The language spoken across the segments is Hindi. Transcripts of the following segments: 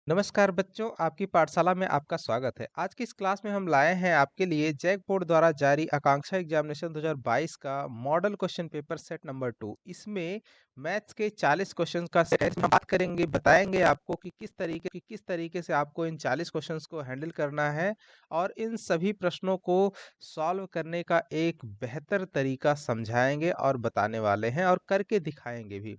नमस्कार बच्चों, आपकी पाठशाला में आपका स्वागत है। आज की इस क्लास में हम लाए हैं आपके लिए जैक बोर्ड द्वारा जारी आकांक्षा एग्जामिनेशन 2022 का model question paper set number 2। इसमें मैथ्स के 40 क्वेश्चंस का सेट है। इसमें हम बात करेंगे, बताएंगे आपको कि किस तरीके से आपको इन 40 क्वेश्चंस को हैंडल करना है और इन सभी प्रश्नों को सॉल्व करने का एक बेहतर तरीका समझाएंगे और बताने वाले हैं और करके दिखाएंगे भी।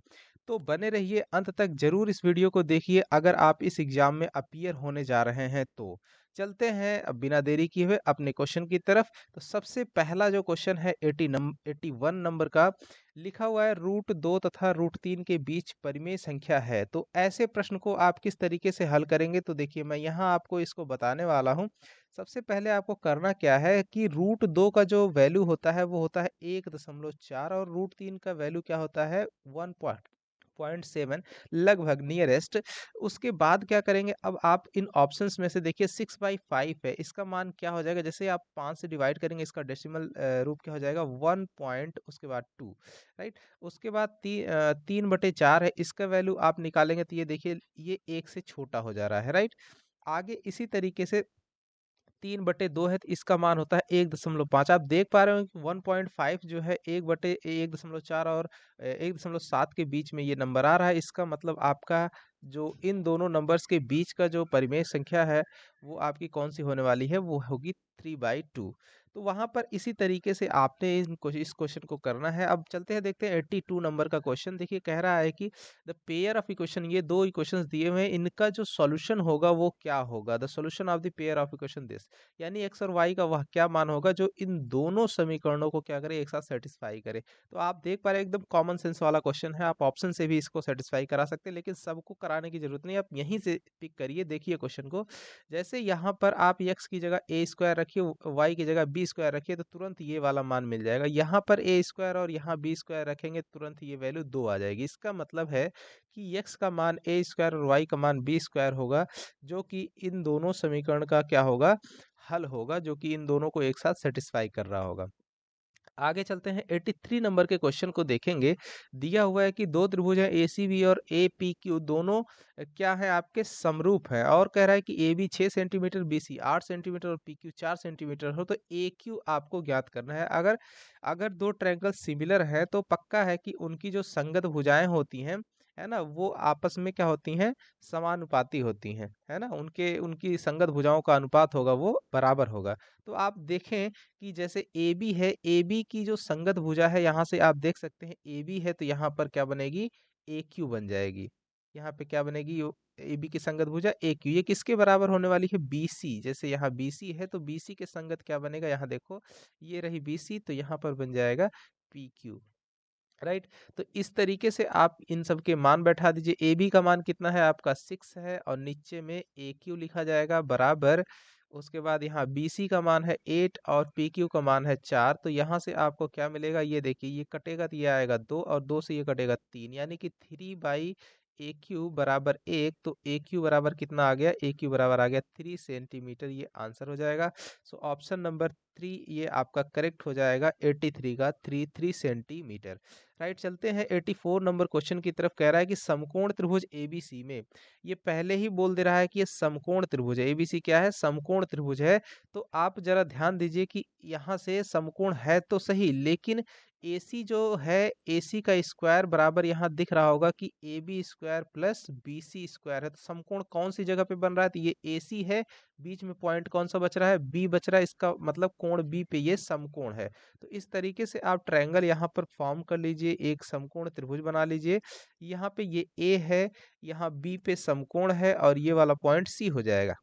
तो बने रहिए अंत तक, जरूर इस वीडियो को देखिए अगर आप इस एग्जाम में अपीयर होने जा रहे हैं तो। चलते हैं अब बिना देरी किए हुए अपने क्वेश्चन की तरफ। तो सबसे पहला जो क्वेश्चन है 81 नंबर का, लिखा हुआ है √2 तथा √3 के बीच परिमेय संख्या है। तो ऐसे प्रश्न को आप किस तरीके से हल करेंगे, तो देखिए मैं यहाँ आपको इसको बताने वाला हूँ। सबसे पहले आपको करना क्या है कि √2 का जो वैल्यू होता है वो होता है 1.4 और √3 का वैल्यू क्या होता है 1.7, लगभग नियरेस्ट। उसके बाद क्या करेंगे, अब आप इन ऑप्शंस में से देखिए 6/5 है, इसका मान क्या हो जाएगा, जैसे आप 5 से डिवाइड करेंगे इसका डेसिमल रूप क्या हो जाएगा 1 पॉइंट उसके बाद 2, राइट। उसके बाद 3/4 है, इसका वैल्यू आप निकालेंगे तो ये देखिए ये 1 से छोटा हो जा रहा है, राइट। आगे इसी तरीके से 3/2 है तो इसका मान होता है 1.5। आप देख पा रहे हो कि 1.5 जो है 1/1.4 और 1.7 के बीच में ये नंबर आ रहा है। इसका मतलब आपका जो इन दोनों नंबर्स के बीच का जो परिमेय संख्या है वो आपकी कौन सी होने वाली है, वो होगी 3/2। तो वहां पर इसी तरीके से आपने इस क्वेश्चन को करना है। अब चलते हैं, देखते हैं 82 नंबर का क्वेश्चन। देखिए कह रहा है कि द पेयर ऑफ इक्वेशन, ये दो इक्वेशंस दिए हुए हैं, इनका जो सॉल्यूशन होगा वो क्या होगा। The solution of the pair of equation this, यानी एक्स और वाई का वह क्या मान होगा जो इन दोनों समीकरणों को क्या करे, एक साथ सेटिस्फाई करे। तो आप देख पा रहे हैं एकदम कॉमन सेंस वाला क्वेश्चन है। आप ऑप्शन से भी इसको सेटिस्फाई करा सकते हैं, लेकिन सबको कराने की जरूरत नहीं, आप यहीं से पिक करिए। देखिए क्वेश्चन को, जैसे यहाँ पर आप एक्स की जगह ए स्क्वायर रखिए, वाई की जगह बी स्क्वायर रखिए, तो तुरंत ये वाला मान मिल जाएगा। यहाँ पर ए स्क्वायर और यहाँ बी स्क्वायर रखेंगे, तुरंत ये वैल्यू 2 आ जाएगी। इसका मतलब है कि एक्स का मान ए स्क्वायर और वाई का मान बी स्क्वायर होगा, जो कि इन दोनों समीकरण का क्या होगा, हल होगा, जो कि इन दोनों को एक साथ सेटिस्फाई कर रहा होगा। आगे चलते हैं, 83 नंबर के क्वेश्चन को देखेंगे। दिया हुआ है कि दो त्रिभुज हैं ACB और APQ, दोनों क्या है आपके समरूप है, और कह रहा है कि AB 6 सेंटीमीटर, BC 8 सेंटीमीटर और PQ 4 सेंटीमीटर हो, तो AQ आपको ज्ञात करना है। अगर अगर दो ट्रायंगल सिमिलर है तो पक्का है कि उनकी जो संगत भुजाएं होती हैं, है ना, वो आपस में क्या होती हैं, समानुपाती होती हैं, है ना, उनके उनकी संगत भुजाओं का अनुपात होगा वो बराबर होगा। तो आप देखें कि जैसे ए बी है, ए बी की जो संगत भुजा है, यहाँ से आप देख सकते हैं ए बी है तो यहाँ पर क्या बनेगी, ए क्यू बन जाएगी। यहाँ पे क्या बनेगी, ए बी की संगत भुजा ए क्यू, ये किसके बराबर होने वाली है, बी सी। जैसे यहाँ बी सी है तो बी सी के संगत क्या बनेगा, यहाँ देखो ये रही बी सी, तो यहाँ पर बन जाएगा पी क्यू, राइट। तो इस तरीके से आप इन सब के मान बैठा दीजिए। ए बी का मान कितना है आपका 6 है, और नीचे में ए क्यू लिखा जाएगा बराबर। उसके बाद यहाँ बी सी का मान है 8 और पी क्यू का मान है 4। तो यहाँ से आपको क्या मिलेगा, ये देखिए ये कटेगा तो ये आएगा 2 और 2 से ये कटेगा 3, यानी कि 3/ए क्यू बराबर 1। तो ए क्यू बराबर कितना आ गया, ए क्यू बराबर आ गया 3 सेंटीमीटर, ये आंसर हो जाएगा। सो ऑप्शन नंबर 3 ये आपका करेक्ट हो जाएगा, 83 का 3 सेंटीमीटर, राइट। चलते हैं 84 नंबर क्वेश्चन की तरफ। कह रहा है कि समकोण त्रिभुज एबीसी में, ये पहले ही बोल दे रहा है कि ये समकोण त्रिभुज है। एबीसी क्या है, समकोण त्रिभुज है। तो आप जरा ध्यान दीजिए कि यहाँ से समकोण है तो सही, लेकिन एसी जो है, एसी का स्क्वायर बराबर यहाँ दिख रहा होगा कि A B square plus B C square है। तो समकोण कौन सी जगह पे बन रहा है, तो ये एसी है, बीच में पॉइंट कौन सा बच रहा है, बी बच रहा है, इसका मतलब कोण बी पे ये समकोण है। तो इस तरीके से आप ट्रायंगल यहाँ पर फॉर्म कर लीजिए, एक समकोण त्रिभुज बना लीजिए। यहाँ पे ये ए है, यहाँ बी पे समकोण है, और ये वाला पॉइंट सी हो जाएगा।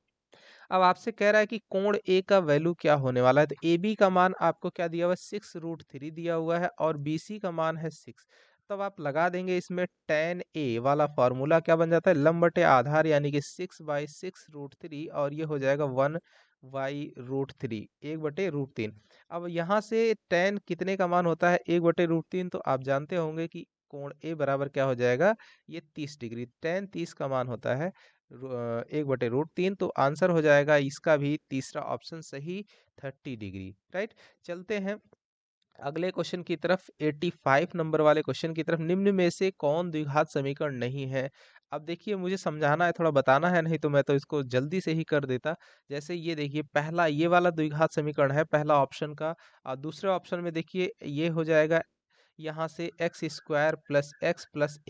अब आपसे कह रहा है कि कोण ए का वैल्यू क्या होने वाला है, तो ए बी का मान आपको क्या दिया हुआ है, 6√3 दिया हुआ है, और बी सी का मान है 6। तब आप लगा देंगे इसमें tan ए वाला फॉर्मूला, क्या बन जाता है, लंब बटे आधार, यानी कि 6/6√3, और ये हो जाएगा 1/√3, 1/√3। अब यहाँ से tan कितने का मान होता है, 1/√3, तो आप जानते होंगे कि कोण ए बराबर क्या हो जाएगा, ये 30 डिग्री, tan 30 का मान होता है 1/√3। तो आंसर हो जाएगा इसका भी तीसरा ऑप्शन सही, 30 डिग्री, राइट। चलते हैं अगले क्वेश्चन की तरफ, 85 नंबर वाले क्वेश्चन की तरफ। निम्न में से कौन द्विघात समीकरण नहीं है। अब देखिए मुझे समझाना है, थोड़ा बताना है, नहीं तो मैं तो इसको जल्दी से ही कर देता। जैसे ये देखिए पहला ये वाला द्विघात समीकरण है पहला ऑप्शन का, दूसरे ऑप्शन में देखिए ये हो जाएगा यहाँ से एक्स स्क्वायर प्लस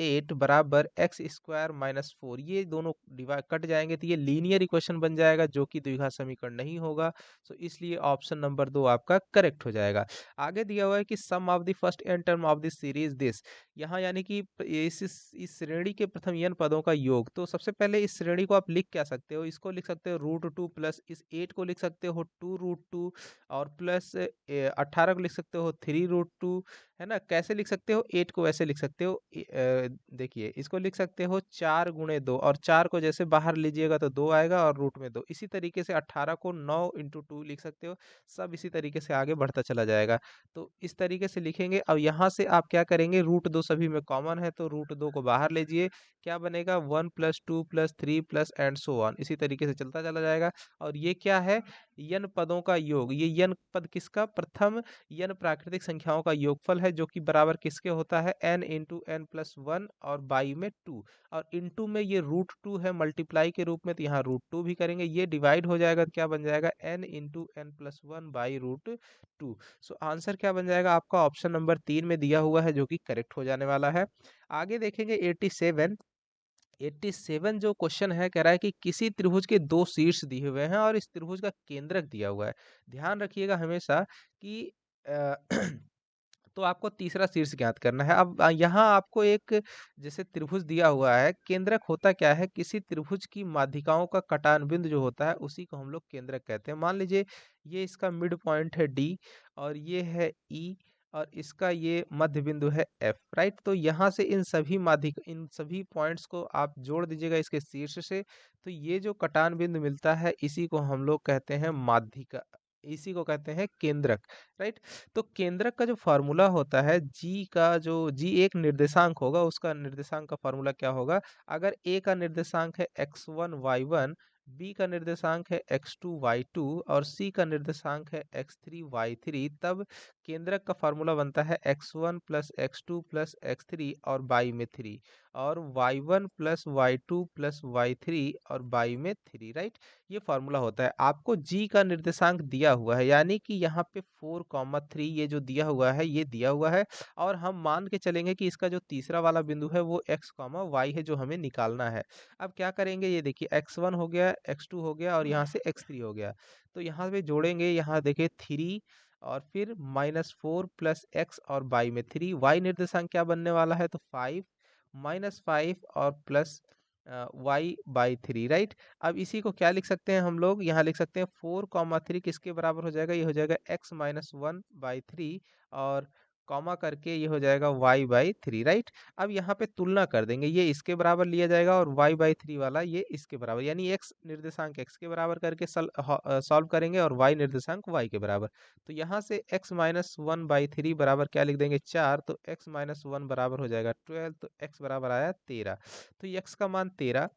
8 बराबर एक्स स्क्वायर माइनस 4, ये दोनों डिवाइड कट जाएंगे तो ये लीनियर इक्वेशन बन जाएगा जो कि द्विघात समीकरण नहीं होगा। तो इसलिए ऑप्शन नंबर 2 आपका करेक्ट हो जाएगा। आगे दिया हुआ है कि sum of the first n term of the series this, यहाँ यानी कि इस श्रेणी के प्रथम n पदों का योग। तो सबसे पहले इस श्रेणी को आप लिख क्या सकते हो, इसको लिख सकते हो √2 प्लस इस 8 को लिख सकते हो 2√2 और प्लस 18 को लिख सकते हो 3√2, है ना। कैसे लिख सकते हो, 8 को ऐसे लिख सकते हो, देखिए इसको लिख सकते हो 4 × 2 और 4 को जैसे बाहर लीजिएगा तो 2 आएगा और रूट में 2। इसी तरीके से 18 को 9 × 2 लिख सकते हो। सब इसी तरीके से आगे बढ़ता चला जाएगा। तो इस तरीके से लिखेंगे। अब यहाँ से आप क्या करेंगे, √2 सभी में कॉमन है तो √2 को बाहर लीजिए, क्या बनेगा 1 + 2 + 3 + एंड सो ऑन, इसी तरीके से चलता चला जाएगा। और ये क्या है, n पदों का योग। ये n पद किसका, प्रथम n प्राकृतिक संख्याओं का योगफल है जो कि बराबर किसके होता है, n × n+1 और बाई में 2, और इनटू में ये √2 है मल्टीप्लाई के रूप में, तो यहाँ √2 भी करेंगे, ये डिवाइड हो जाएगा तो क्या बन जाएगा n × n+1 by √2। So answer क्या बन जाएगा आपका, ऑप्शन नंबर 3 में दिया हुआ है जो कि करेक्ट हो जाने वाला है। आगे देखेंगे 87 जो क्वेश्चन है, कह रहा है कि किसी त्रिभुज के दो शीर्ष दिए हुए हैं और इस त्रिभुज का केंद्रक दिया हुआ है। ध्यान रखिएगा हमेशा कि अ, तो आपको तीसरा शीर्ष ज्ञात करना है। अब यहाँ आपको एक जैसे त्रिभुज दिया हुआ है, केंद्रक होता क्या है, किसी त्रिभुज की माध्यिकाओं का कटान बिंदु जो होता है उसी को हम लोग केंद्रक कहते हैं। मान लीजिए ये इसका मिड पॉइंट है डी और ये है ई और इसका ये मध्य बिंदु है एफ, राइट। तो यहाँ से इन सभी पॉइंट्स को आप जोड़ दीजिएगा इसके शीर्ष से, तो ये जो कटान बिंदु मिलता है इसी को हम लोग कहते हैं माध्यिका, इसी को कहते हैं केंद्रक, राइट। तो केंद्रक का जो फॉर्मूला होता है, जी एक निर्देशांक होगा, उसका निर्देशांक का फॉर्मूला क्या होगा, अगर ए का निर्देशांक है x1 y1, बी का निर्देशांक है x2 y2 और सी का निर्देशांक है x3 y3, तब केंद्रक का फॉर्मूला बनता है x1 + x2 + x3 और बाई में 3 और y1 + y2 + y3 और बाई में 3, राइट। ये फॉर्मूला होता है। आपको जी का निर्देशांक दिया हुआ है, यानी कि यहाँ पे 4,3 ये जो दिया हुआ है ये दिया हुआ है, और हम मान के चलेंगे कि इसका जो तीसरा वाला बिंदु है वो x, y है जो हमें निकालना है। अब क्या करेंगे, ये देखिए x1 हो गया, x2 हो गया और यहाँ से x3 हो गया। तो यहाँ पे जोड़ेंगे, यहाँ देखिए 3 और फिर -4 + x और बाई में 3, y निर्देशांक क्या बनने वाला है, तो 5 -5 और प्लस y/3, राइट। अब इसी को क्या लिख सकते हैं हम लोग, यहाँ लिख सकते हैं 4,3 किसके बराबर हो जाएगा, ये हो जाएगा x-1/3 और कॉमा करके ये हो जाएगा y/3, राइट। अब यहाँ पे तुलना कर देंगे, ये इसके बराबर लिया जाएगा और y/3 वाला ये इसके बराबर, यानी x निर्देशांक x के बराबर करके सॉल्व करेंगे और y निर्देशांक y के बराबर। तो यहाँ से x-1/3 बराबर क्या लिख देंगे 4, तो x-1 बराबर हो जाएगा 12, तो x बराबर आया 13। तो x का मान 13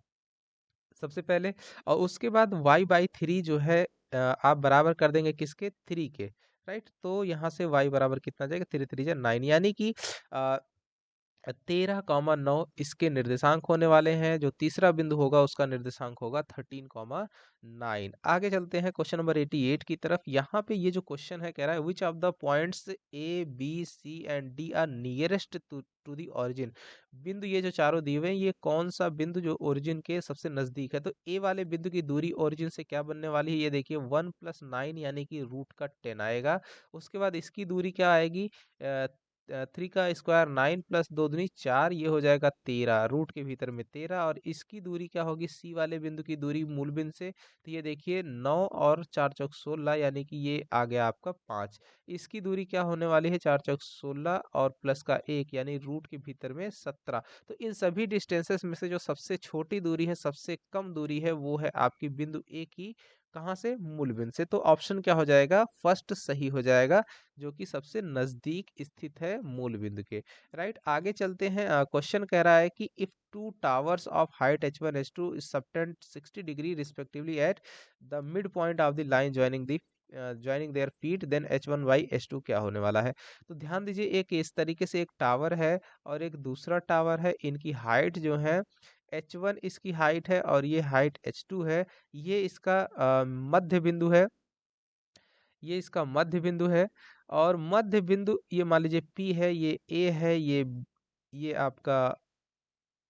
सबसे पहले, और उसके बाद y/3 जो है आप बराबर कर देंगे किसके, 3 के, राइट। तो यहाँ से y बराबर कितना जाएगा, 3 3 9, यानी कि 13,9 इसके निर्देशांक होने वाले हैं। जो तीसरा बिंदु होगा उसका निर्देशांक होगा 13,9। आगे चलते हैं क्वेश्चन नंबर 88 की तरफ। यहाँ पे ये जो क्वेश्चन है, कह रहा है which of the points A B C and D are nearest to the origin. बिंदु ये जो चारों दिए हुए हैं, ये कौन सा बिंदु जो ओरिजिन के सबसे नजदीक है। तो ए वाले बिंदु की दूरी ओरिजिन से क्या बनने वाली है, ये देखिए 1 + 9 यानी कि √10 आएगा। उसके बाद इसकी दूरी क्या आएगी, 3 का स्क्वायर 9 + 2 दूनी 4, ये हो जाएगा 13, रूट के भीतर में 13। और इसकी दूरी क्या होगी, सी वाले बिंदु की दूरी मूल बिंदु से, तो ये देखिए 9 और 4 चौक 16, यानी कि ये आ गया आपका 5। इसकी दूरी क्या होने वाली है, 4 चौक 16 और प्लस का 1 यानी रूट के भीतर में 17। तो इन सभी डिस्टेंसेस में से जो सबसे छोटी दूरी है, सबसे कम दूरी है, वो है आपकी बिंदु ए की, कहाँ से, मूल बिंदु से। तो ऑप्शन क्या हो जाएगा, फर्स्ट सही हो जाएगा, जो कि सबसे नजदीक स्थित है मूल बिंदु के, राइट। आगे चलते हैं। क्वेश्चन कह रहा है कि if two towers of height h1 h2 subtend 60 degree respectively at the mid point of the line joining their feet, then h1/h2 क्या होने वाला है। तो ध्यान दीजिए, एक इस तरीके से एक टावर है और एक दूसरा टावर है, इनकी हाइट जो है H1 इसकी हाइट है और ये हाइट H2 है। ये इसका मध्य बिंदु है, ये इसका मध्य बिंदु है। और मध्य बिंदु ये मान लीजिए P है, ये A है, ये आपका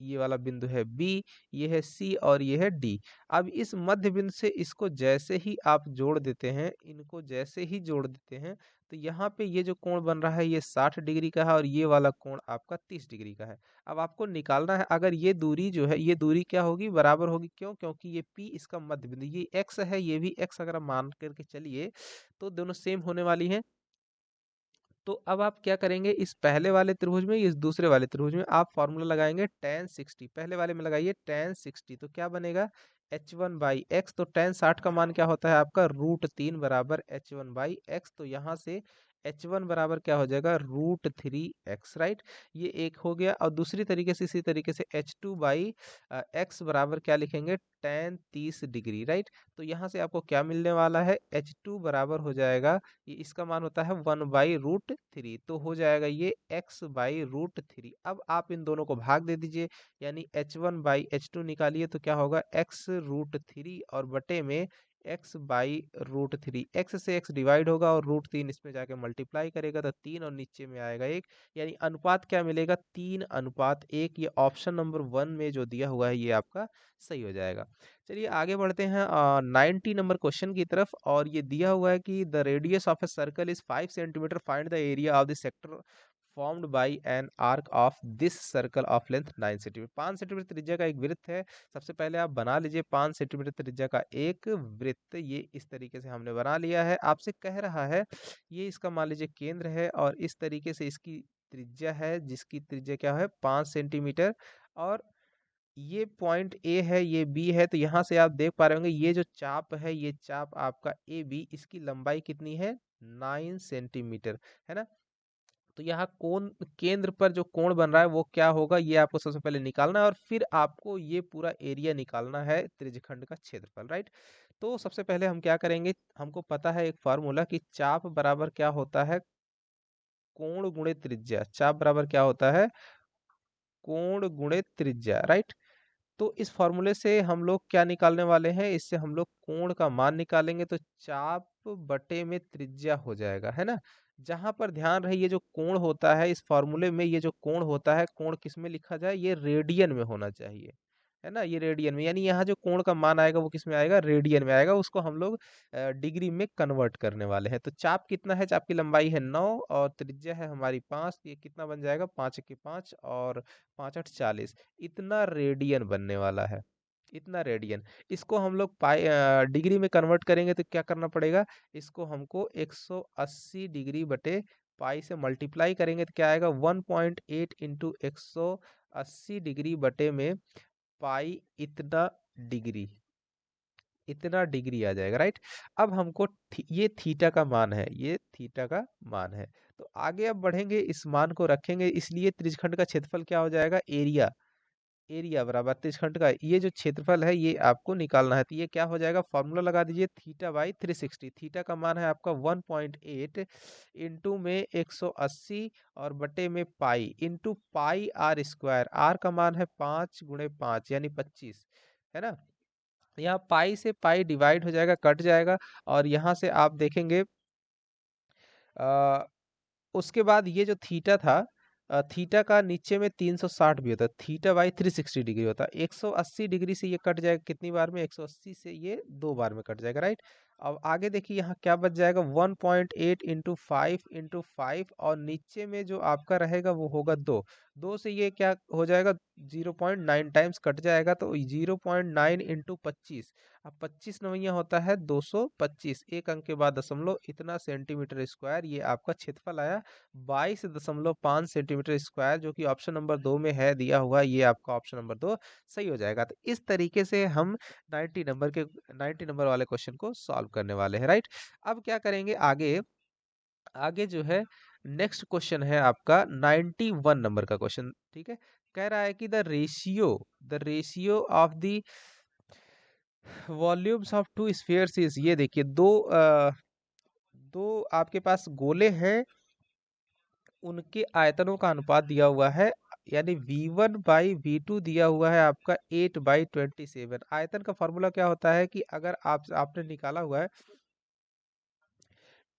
ये वाला बिंदु है बी, ये है सी और ये है डी। अब इस मध्य बिंदु से इसको जैसे ही आप जोड़ देते हैं, इनको जैसे ही जोड़ देते हैं, तो यहाँ पे ये जो कोण बन रहा है ये 60 डिग्री का है और ये वाला कोण आपका 30 डिग्री का है। अब आपको निकालना है, अगर ये दूरी जो है, ये दूरी क्या होगी, बराबर होगी। क्यों? क्योंकि ये पी इसका मध्य बिंदु, ये एक्स है, ये भी एक्स, अगर आप मान करके चलिए तो दोनों सेम होने वाली हैं। तो अब आप क्या करेंगे, इस पहले वाले त्रिभुज में, इस दूसरे वाले त्रिभुज में आप फॉर्मूला लगाएंगे tan 60। पहले वाले में लगाइए tan 60, तो क्या बनेगा h1/x। तो tan 60 का मान क्या होता है आपका √3 बराबर h1/x। तो यहाँ से h1 बराबर क्या हो जाएगा √3x, राइट। ये एक हो गया। और दूसरी तरीके से, इसी तरीके से h2/x बराबर क्या लिखेंगे tan 30 डिग्री, राइट। तो यहाँ से आपको क्या मिलने वाला है, h2 बराबर हो जाएगा, ये इसका मान होता है 1/√3। तो हो जाएगा ये x/√3। अब आप इन दोनों को भाग दे दीजिए, यानी h1/h2 निकालिए तो क्या होगा x√3 और बटे में x/√3। x से x डिवाइड होगा और √3 इसमें जाके मल्टीप्लाई करेगा तो 3 और नीचे में आएगा 1। यानी अनुपात क्या मिलेगा 3:1। ये ऑप्शन नंबर 1 में जो दिया हुआ है ये आपका सही हो जाएगा। चलिए आगे बढ़ते हैं 90 नंबर क्वेश्चन की तरफ। और ये दिया हुआ है कि the radius of a circle is 5 centimetre, find the area of the sector formed by an arc of this circle of length 9 centimetre. 5 centimetre त्रिज्या का एक वृत्त है। सबसे पहले आप बना लीजिए 5 सेंटीमीटर त्रिज्या का एक वृत्त। ये इस तरीके से हमने बना लिया है। आपसे कह रहा है ये इसका मान लीजिए केंद्र है और इस तरीके से इसकी त्रिज्या है, जिसकी त्रिज्या क्या है 5 सेंटीमीटर। और ये पॉइंट ए है, ये बी है। तो यहाँ से आप देख पा रहे होंगे ये जो चाप है, ये चाप आपका ए बी, इसकी लंबाई कितनी है 9 सेंटीमीटर, है ना। तो यहाँ कोण केंद्र पर जो कोण बन रहा है वो क्या होगा, ये आपको सबसे पहले निकालना है और फिर आपको ये पूरा एरिया निकालना है त्रिज्यखंड का क्षेत्रफल, राइट। तो सबसे पहले हम क्या करेंगे, हमको पता है एक फॉर्मूला कि चाप बराबर क्या होता है कोण गुणे त्रिज्या। चाप बराबर क्या होता है कोण गुणे त्रिज्या, राइट। तो इस फॉर्मूले से हम लोग क्या निकालने वाले हैं, इससे हम लोग कोण का मान निकालेंगे। तो चाप बटे में त्रिज्या हो जाएगा, है ना। जहां पर ध्यान रहे ये जो कोण होता है इस फॉर्मूले में, ये जो कोण होता है, कोण किस में लिखा जाए, ये रेडियन में होना चाहिए, है ना। ये रेडियन में, यानी यहाँ जो कोण का मान आएगा वो किस में आएगा, रेडियन में आएगा। उसको हम लोग डिग्री में कन्वर्ट करने वाले हैं। तो चाप कितना है, चाप की लंबाई है 9 और त्रिज्या है हमारी 5। ये कितना बन जाएगा 5 के 5 और 5 8 40। इतना रेडियन बनने वाला है, इतना रेडियन। इसको हम लोग डिग्री में कन्वर्ट करेंगे तो क्या करना पड़ेगा, इसको हमको 180 डिग्री बटे पाई से मल्टीप्लाई करेंगे तो क्या आएगा 1.8 इंटू 180 डिग्री बटे में पाई इतना डिग्री, इतना डिग्री आ जाएगा, राइट। अब हमको ये थीटा का मान है, ये थीटा का मान है। तो आगे अब बढ़ेंगे, इस मान को रखेंगे, इसलिए त्रिज्यखंड का क्षेत्रफल क्या हो जाएगा, एरिया। एरिया बराबर त्रिज्यखंड का ये जो क्षेत्रफल है ये आपको निकालना है। तो ये क्या हो जाएगा, फॉर्मूला लगा दीजिए θ/360। थीटा का मान है आपका 1.8 इंटू में 180 और बटे में pi into pi R square. R का मान है 5 गुणे 5 यानी 25, है ना। यहाँ पाई से पाई डिवाइड हो जाएगा, कट जाएगा। और यहाँ से आप देखेंगे आ, उसके बाद ये जो थीटा था, थीटा का नीचे में 360 भी होता है, θ/360 डिग्री होता है। 180 डिग्री से ये कट जाएगा कितनी बार में, 180 से ये 2 बार में कट जाएगा, राइट। अब आगे देखिए यहाँ क्या बच जाएगा 1.8 इंटू 5 और नीचे में जो आपका रहेगा वो होगा 2। 2 से ये क्या हो जाएगा 0.9 टाइम्स कट जाएगा। तो 0.9 इंटू 25, अब 25 नवैया होता है 225, एक अंक के बाद दशमलव, इतना सेंटीमीटर स्क्वायर ये आपका क्षेत्रफल आया 22.5 सेंटीमीटर स्क्वायर, जो कि ऑप्शन नंबर 2 में है दिया हुआ। ये आपका ऑप्शन नंबर 2 सही हो जाएगा। तो इस तरीके से हम 90 नंबर वाले क्वेश्चन को सॉल्व करने वाले हैं, राइट। अब क्या करेंगे आगे, आगे जो है नेक्स्ट क्वेश्चन है आपका 91 नंबर का क्वेश्चन, ठीक है। कह रहा है कि the ratio of the volumes of to spheres is, ये देखिए दो आपके पास गोले हैं, उनके आयतनों का अनुपात दिया हुआ है यानी V1/V2 दिया हुआ है आपका 8/27। आयतन का फॉर्मूला क्या होता है कि अगर आपने निकाला हुआ है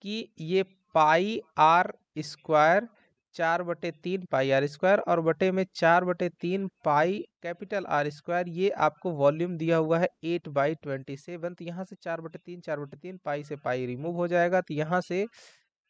कि ये pi R square 4/3 pi R square और बटे में 4/3 पाई कैपिटल आर स्क्वायर, ये आपको वॉल्यूम दिया हुआ है 8/27। तो यहाँ से 4/3 पाई से पाई रिमूव हो जाएगा, तो यहाँ से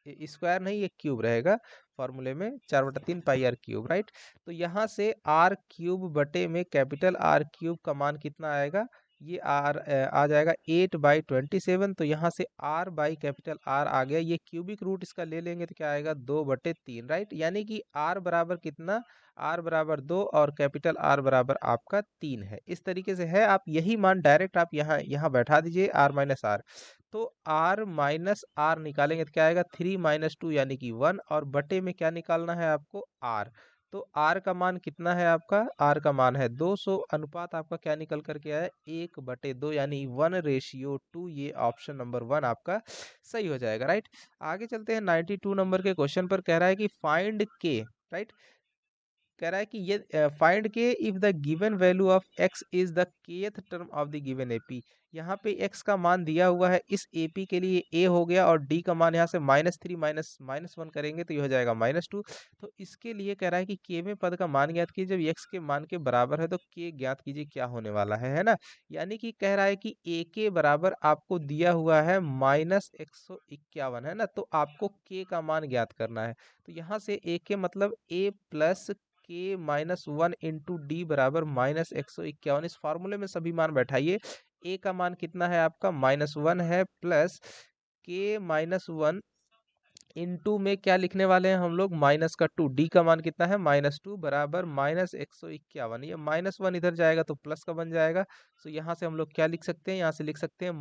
स्क्वायर नहीं ये क्यूब रहेगा फॉर्मूले में, 4/3 पाई आर क्यूब, राइट। तो यहाँ से आर क्यूब बटे में कैपिटल आर क्यूब का मान कितना आएगा, ये आ जाएगा 8/27। तो यहाँ से आर बाई कैपिटल आर आ गया, ये क्यूबिक रूट इसका ले लेंगे तो क्या आएगा 2/3, राइट। यानी कि आर बराबर कितना, आर बराबर 2 और कैपिटल आर बराबर आपका 3 है। इस तरीके से है, आप यही मान डायरेक्ट आप यहाँ यहाँ बैठा दीजिए आर माइनस आर। तो आर माइनस आर निकालेंगे तो क्या आएगा 3 - 2 यानी कि 1, और बटे में क्या निकालना है आपको आर। तो आर का मान कितना है आपका, आर का मान है 200, अनुपात आपका क्या निकल करके आया 1/2 यानी 1:2। ये ऑप्शन नंबर 1 आपका सही हो जाएगा, राइट। आगे चलते हैं 92 नंबर के क्वेश्चन पर। कह रहा है कि फाइंड के, राइट, कह रहा है कि ये फाइंड के if the given value of x is the kth term of the given AP. यहाँ पे x का मान दिया हुआ है इस एपी के लिए a हो गया, और d का मान यहाँ से -3 -1 करेंगे तो ये हो जाएगा -2। तो इसके लिए कह रहा है कि k में पद का मान ज्ञात कीजिए, जब x के मान के बराबर है तो k ज्ञात कीजिए क्या होने वाला है ना। यानी कि कह रहा है कि a के बराबर आपको दिया हुआ है -151, है ना। तो आपको k का मान ज्ञात करना है। तो यहाँ से a के मतलब a plus k-1 into D बराबर -151। इस फॉर्मूले में सभी मान बैठाइए। ए का मान कितना है आपका -1 है, प्लस k-1 इंटू में क्या लिखने वाले हैं हम लोग -2। डी का मान कितना है -2 बराबर -151। ये -1 इधर जाएगा तो प्लस का बन जाएगा। तो यहाँ से हम लोग क्या लिख सकते हैं, यहाँ से लिख सकते हैं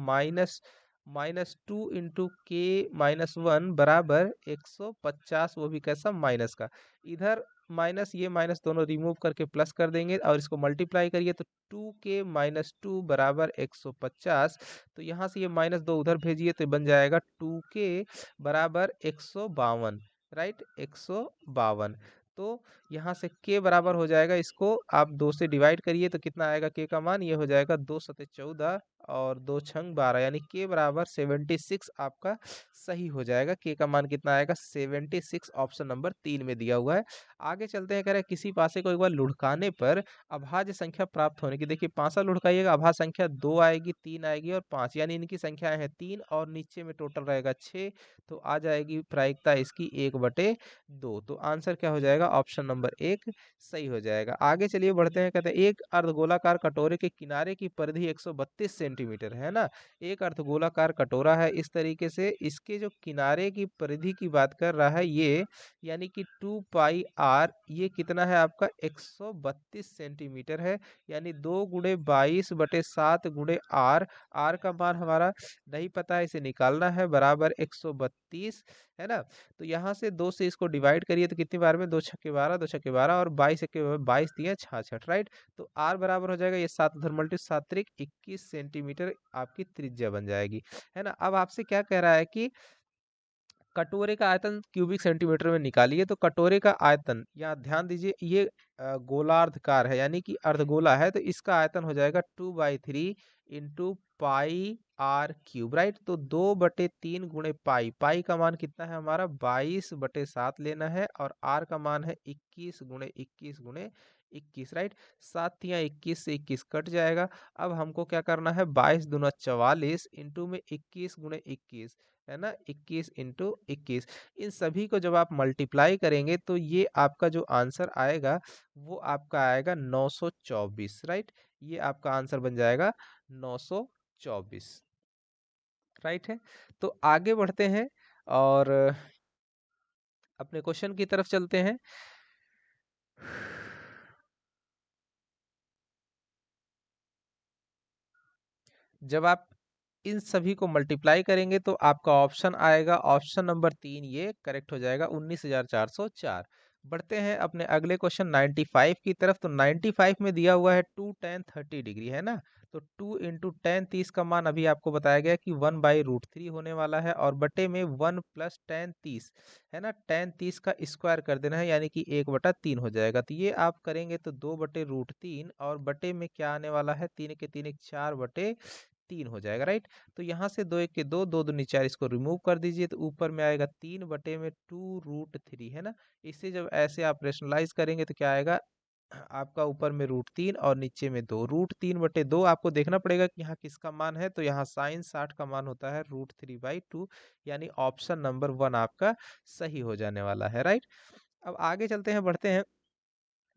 -2 इंटू k-1 बराबर 150, वो भी कैसा माइनस का। इधर माइनस, ये माइनस दोनों रिमूव करके प्लस कर देंगे और इसको मल्टीप्लाई करिए तो 2k-2 बराबर 150। तो यहाँ से ये -2 उधर भेजिए तो बन जाएगा 2k बराबर 152, राइट, 152। तो यहाँ से k बराबर हो जाएगा, इसको आप 2 से डिवाइड करिए तो कितना आएगा k का मान, ये हो जाएगा 2×7=14 और 2×6=12 यानी k बराबर 76 आपका सही हो जाएगा। k का मान कितना आएगा 76, ऑप्शन नंबर 3 में दिया हुआ है। आगे चलते हैं, कह रहे हैं किसी पासे को एक बार लुढ़काने पर अभाज्य संख्या प्राप्त होने की। देखिए पासा लुढ़काइएगा, अभाज्य संख्या 2 आएगी, 3 आएगी और 5, यानी इनकी संख्याएं हैं 3 और नीचे में टोटल रहेगा 6। तो आ जाएगी प्रायिकता इसकी 1/2। तो आंसर क्या हो जाएगा, ऑप्शन नंबर 1 सही हो जाएगा। आगे चलिए बढ़ते हैं, कहते हैं एक अर्धगोलाकार कटोरे के किनारे की परिधि 132 सेंटीमीटर है ना। एक अर्धगोलाकार कटोरा है, इस तरीके से इसके जो किनारे की परिधि की बात कर रहा है ये, यानी कि 2πr, ये कितना है आपका 132 सेंटीमीटर है। यानी 2×22/7 गुणे आर, आर का मान हमारा नहीं पता है, इसे निकालना है, बराबर 132, है ना। तो यहाँ से 2 से इसको डिवाइड करिए तो कितनी बार में, 2×6=12, 2×6=12 और 22 दिया 66, राइट। तो आर बराबर हो जाएगा, ये 7 उधर मल्टी 7×3=21 सेंटीमीटर आपकी त्रिज्या बन जाएगी, है ना। अब आपसे क्या कह रहा है कि कटोरे का आयतन क्यूबिक सेंटीमीटर में निकालिए। तो कटोरे का आयतन, यहाँ ध्यान दीजिए, ये गोलार्धकार है यानी कि अर्धगोला है, तो इसका आयतन हो जाएगा 2/3 into pi R cube, right. तो 2/3 गुणे पाई, पाई का मान कितना है हमारा 22/7 लेना है, और आर का मान है 21 × 21 × 21, राइट। 7×3=21 से 21 कट जाएगा। अब हमको क्या करना है, 22×2 = 44 इंटू में 21 × 21, है ना, 21 × 21। इन सभी को जब आप मल्टीप्लाई करेंगे तो ये आपका जो आंसर आएगा वो आपका आएगा 924, राइट। ये आपका आंसर बन जाएगा 924, राइट है। तो आगे बढ़ते हैं और अपने क्वेश्चन की तरफ चलते हैं। जब आप इन सभी को मल्टीप्लाई करेंगे तो आपका ऑप्शन आएगा, ऑप्शन नंबर 3 ये करेक्ट हो जाएगा, 19,404। बढ़ते हैं अपने अगले क्वेश्चन 95 की तरफ। तो 95 में दिया हुआ है 2 tan 30 डिग्री, है ना। तो 2 × 10 30 का मान अभी आपको बताया गया कि 1/√3 होने वाला है, और बटे में 1 + 10 30 है ना, 10 30 का स्क्वायर कर देना है, यानी कि 1/3 हो जाएगा। तो ये आप करेंगे तो 2/√3, और बटे में क्या आने वाला है, 3 के 3 एक 4/3 हो जाएगा, राइट। तो यहाँ से 2 1 के 2, 2 दूनी 4, इसको रिमूव कर दीजिए, तो ऊपर में आएगा 3/2√3 है ना। इसे जब ऐसे आप रेशनलाइज करेंगे तो क्या आएगा, आपका ऊपर में √3 और नीचे में 2, √3/2 आपको देखना पड़ेगा कि यहाँ किसका मान है, तो यहाँ साइन 60 का मान होता है √3/2, यानी ऑप्शन नंबर 1 आपका सही हो जाने वाला है, राइट। अब आगे चलते हैं, बढ़ते हैं।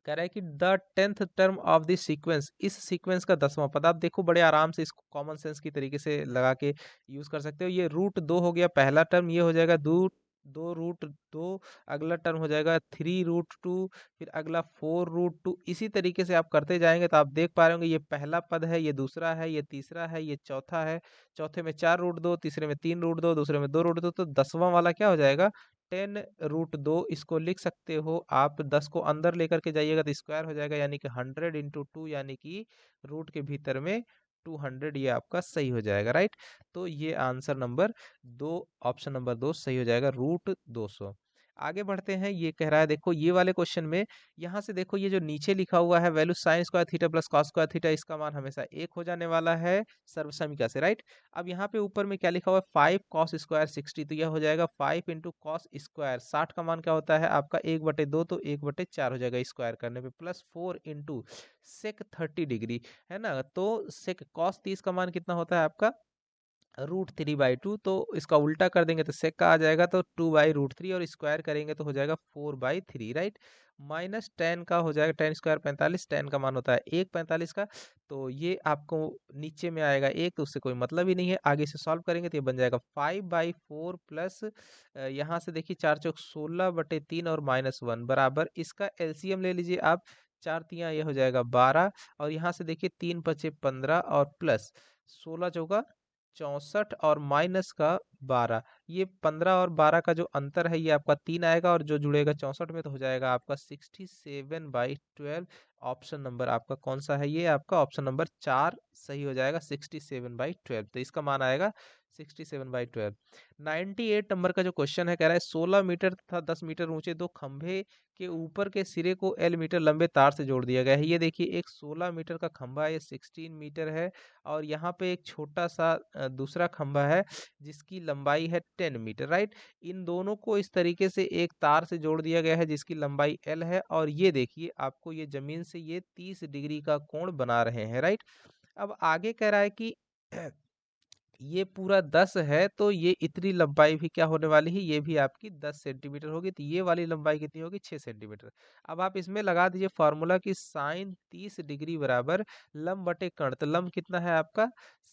कह रहा है कि the 10th term of this sequence, इस सीक्वेंस का 10वां पद। आप देखो बड़े आराम से इसको कॉमन सेंस की तरीके से लगा के यूज कर सकते हो। ये √2 हो गया पहला टर्म, ये हो जाएगा 2 √2, अगला टर्म हो जाएगा 3√2, फिर अगला 4√2। इसी तरीके से आप करते जाएंगे तो आप देख पा रहे होंगे, ये पहला पद है, ये दूसरा है, ये तीसरा है, ये चौथा है, चौथे में 4√2, तीसरे में 3√2, दूसरे में 2√2, तो 10वां वाला क्या हो जाएगा, 10√2। इसको लिख सकते हो आप, 10 को अंदर लेकर के जाइएगा तो स्क्वायर हो जाएगा, यानी कि 100 × 2, यानी कि रूट के भीतर में 200, ये आपका सही हो जाएगा, राइट। तो ये आंसर नंबर 2, ऑप्शन नंबर 2 सही हो जाएगा, √200। आगे बढ़ते हैं, ये कह रहा है, देखो ये वाले क्वेश्चन में यहाँ से देखो, ये जो नीचे लिखा हुआ है value sine square theta plus cos square theta, इसका मान हमेशा 1 हो जाने वाला है सर्वसमीका से, राइट। अब यहाँ पे ऊपर में क्या लिखा हुआ है, 5 cos स्क्वायर 60, तो यह हो जाएगा 5 × cos स्क्वायर। 60 का मान क्या होता है आपका 1/2, तो 1/4 हो जाएगा स्क्वायर करने पे, प्लस 4 × sec 30 डिग्री, है ना। तो sec cos 30 का मान कितना होता है आपका, √3/2, तो इसका उल्टा कर देंगे तो सेक का आ जाएगा, तो 2/√3, और स्क्वायर करेंगे तो हो जाएगा 4/3, राइट। माइनस 10 का हो जाएगा, 10 स्क्वायर 45, 10 का मान होता है 1/45 का, तो ये आपको नीचे में आएगा 1, तो उससे कोई मतलब ही नहीं है। आगे से सॉल्व करेंगे तो ये बन जाएगा 5/4 प्लस, यहाँ से देखिए 4 चौक 16/3 और -1 बराबर, इसका एलसीएम ले लीजिए आप, 4 तियां ये हो जाएगा 12, और यहाँ से देखिए 3 5 15 और प्लस 16 चौका 64 और माइनस का 12, ये 15 और 12 का जो अंतर है ये आपका 3 आएगा, और जो जुड़ेगा 64 में तो हो जाएगा आपका 67/12। ऑप्शन नंबर आपका कौन सा है, ये आपका ऑप्शन नंबर 4 सही हो जाएगा, 67/12, तो इसका मान आएगा 67/12। 98 नंबर का जो क्वेश्चन है, कह रहा है 16 मीटर तथा 10 मीटर ऊंचे दो खंभे के ऊपर के सिरे को L मीटर लंबे तार से जोड़ दिया गया है। ये देखिए एक 16 मीटर का खंभा है, ये 16 मीटर है, और यहाँ पे एक छोटा सा दूसरा खंभा है जिसकी लंबाई है 10 मीटर, राइट। इन दोनों को इस तरीके से एक तार से जोड़ दिया गया है जिसकी लंबाई L है, और ये देखिए आपको ये जमीन से ये 30 डिग्री का कोण बना रहे हैं, राइट। अब आगे कह रहा है कि ये पूरा 10 है, तो ये इतनी लंबाई भी क्या होने वाली है, ये भी आपकी 10 सेंटीमीटर होगी, तो ये वाली लंबाई कितनी होगी, 6 सेंटीमीटर। अब आप इसमें लगा दीजिए फॉर्मूला कि साइन 30 डिग्री बराबर लंब बटे कर्ण, तो लंब कितना है आपका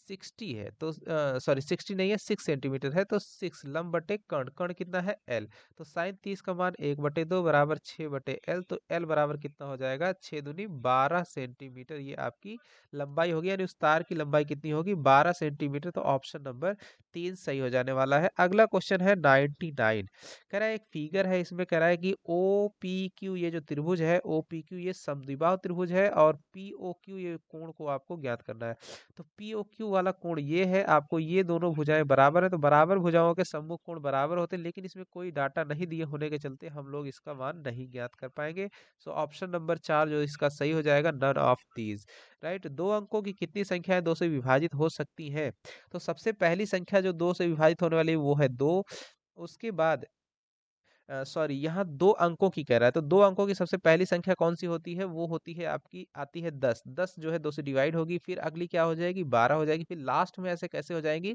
60 है, तो सॉरी 60 नहीं है, 6 सेंटीमीटर है, तो 6 लंब बटे कर्ण, कर्ण कितना है L, तो साइन 30 का मान 1/2 बराबर 6/L, तो L बराबर कितना हो जाएगा, 6 दूनी 12 सेंटीमीटर, ये आपकी लंबाई होगी, यानी उस तार की लंबाई कितनी होगी, 12 सेंटीमीटर, तो ऑप्शन नंबर 3 सही हो जाने वाला है। अगला क्वेश्चन है 99, कह रहा है एक फिगर है, इसमें कह रहा है कि OPQ ये जो त्रिभुज है, OPQ ये समद्विबाहु त्रिभुज है, और POQ ये कोण को आपको ज्ञात करना है। तो POQ वाला कोण ये है, आपको ये दोनों भुजाएं बराबर है, तो बराबर भुजाओं के सम्मुख कोण बराबर होते हैं, लेकिन इसमें कोई डाटा नहीं दिए होने के चलते हम लोग इसका मान नहीं ज्ञात कर पाएंगे। सो ऑप्शन नंबर 4 जो इसका सही हो जाएगा, नन ऑफ दीज, राइट। दो अंकों की कितनी संख्याएं 2 से विभाजित हो सकती हैं, तो सबसे पहली संख्या जो 2 से विभाजित होने वाली है वो है 2। उसके बाद सॉरी, यहाँ 2 अंकों की कह रहा है, तो 2 अंकों की सबसे पहली संख्या कौन सी होती है, वो होती है आपकी, आती है 10। 10 जो है 2 से डिवाइड होगी, फिर अगली क्या हो जाएगी, 12 हो जाएगी, फिर लास्ट में ऐसे कैसे हो जाएंगी,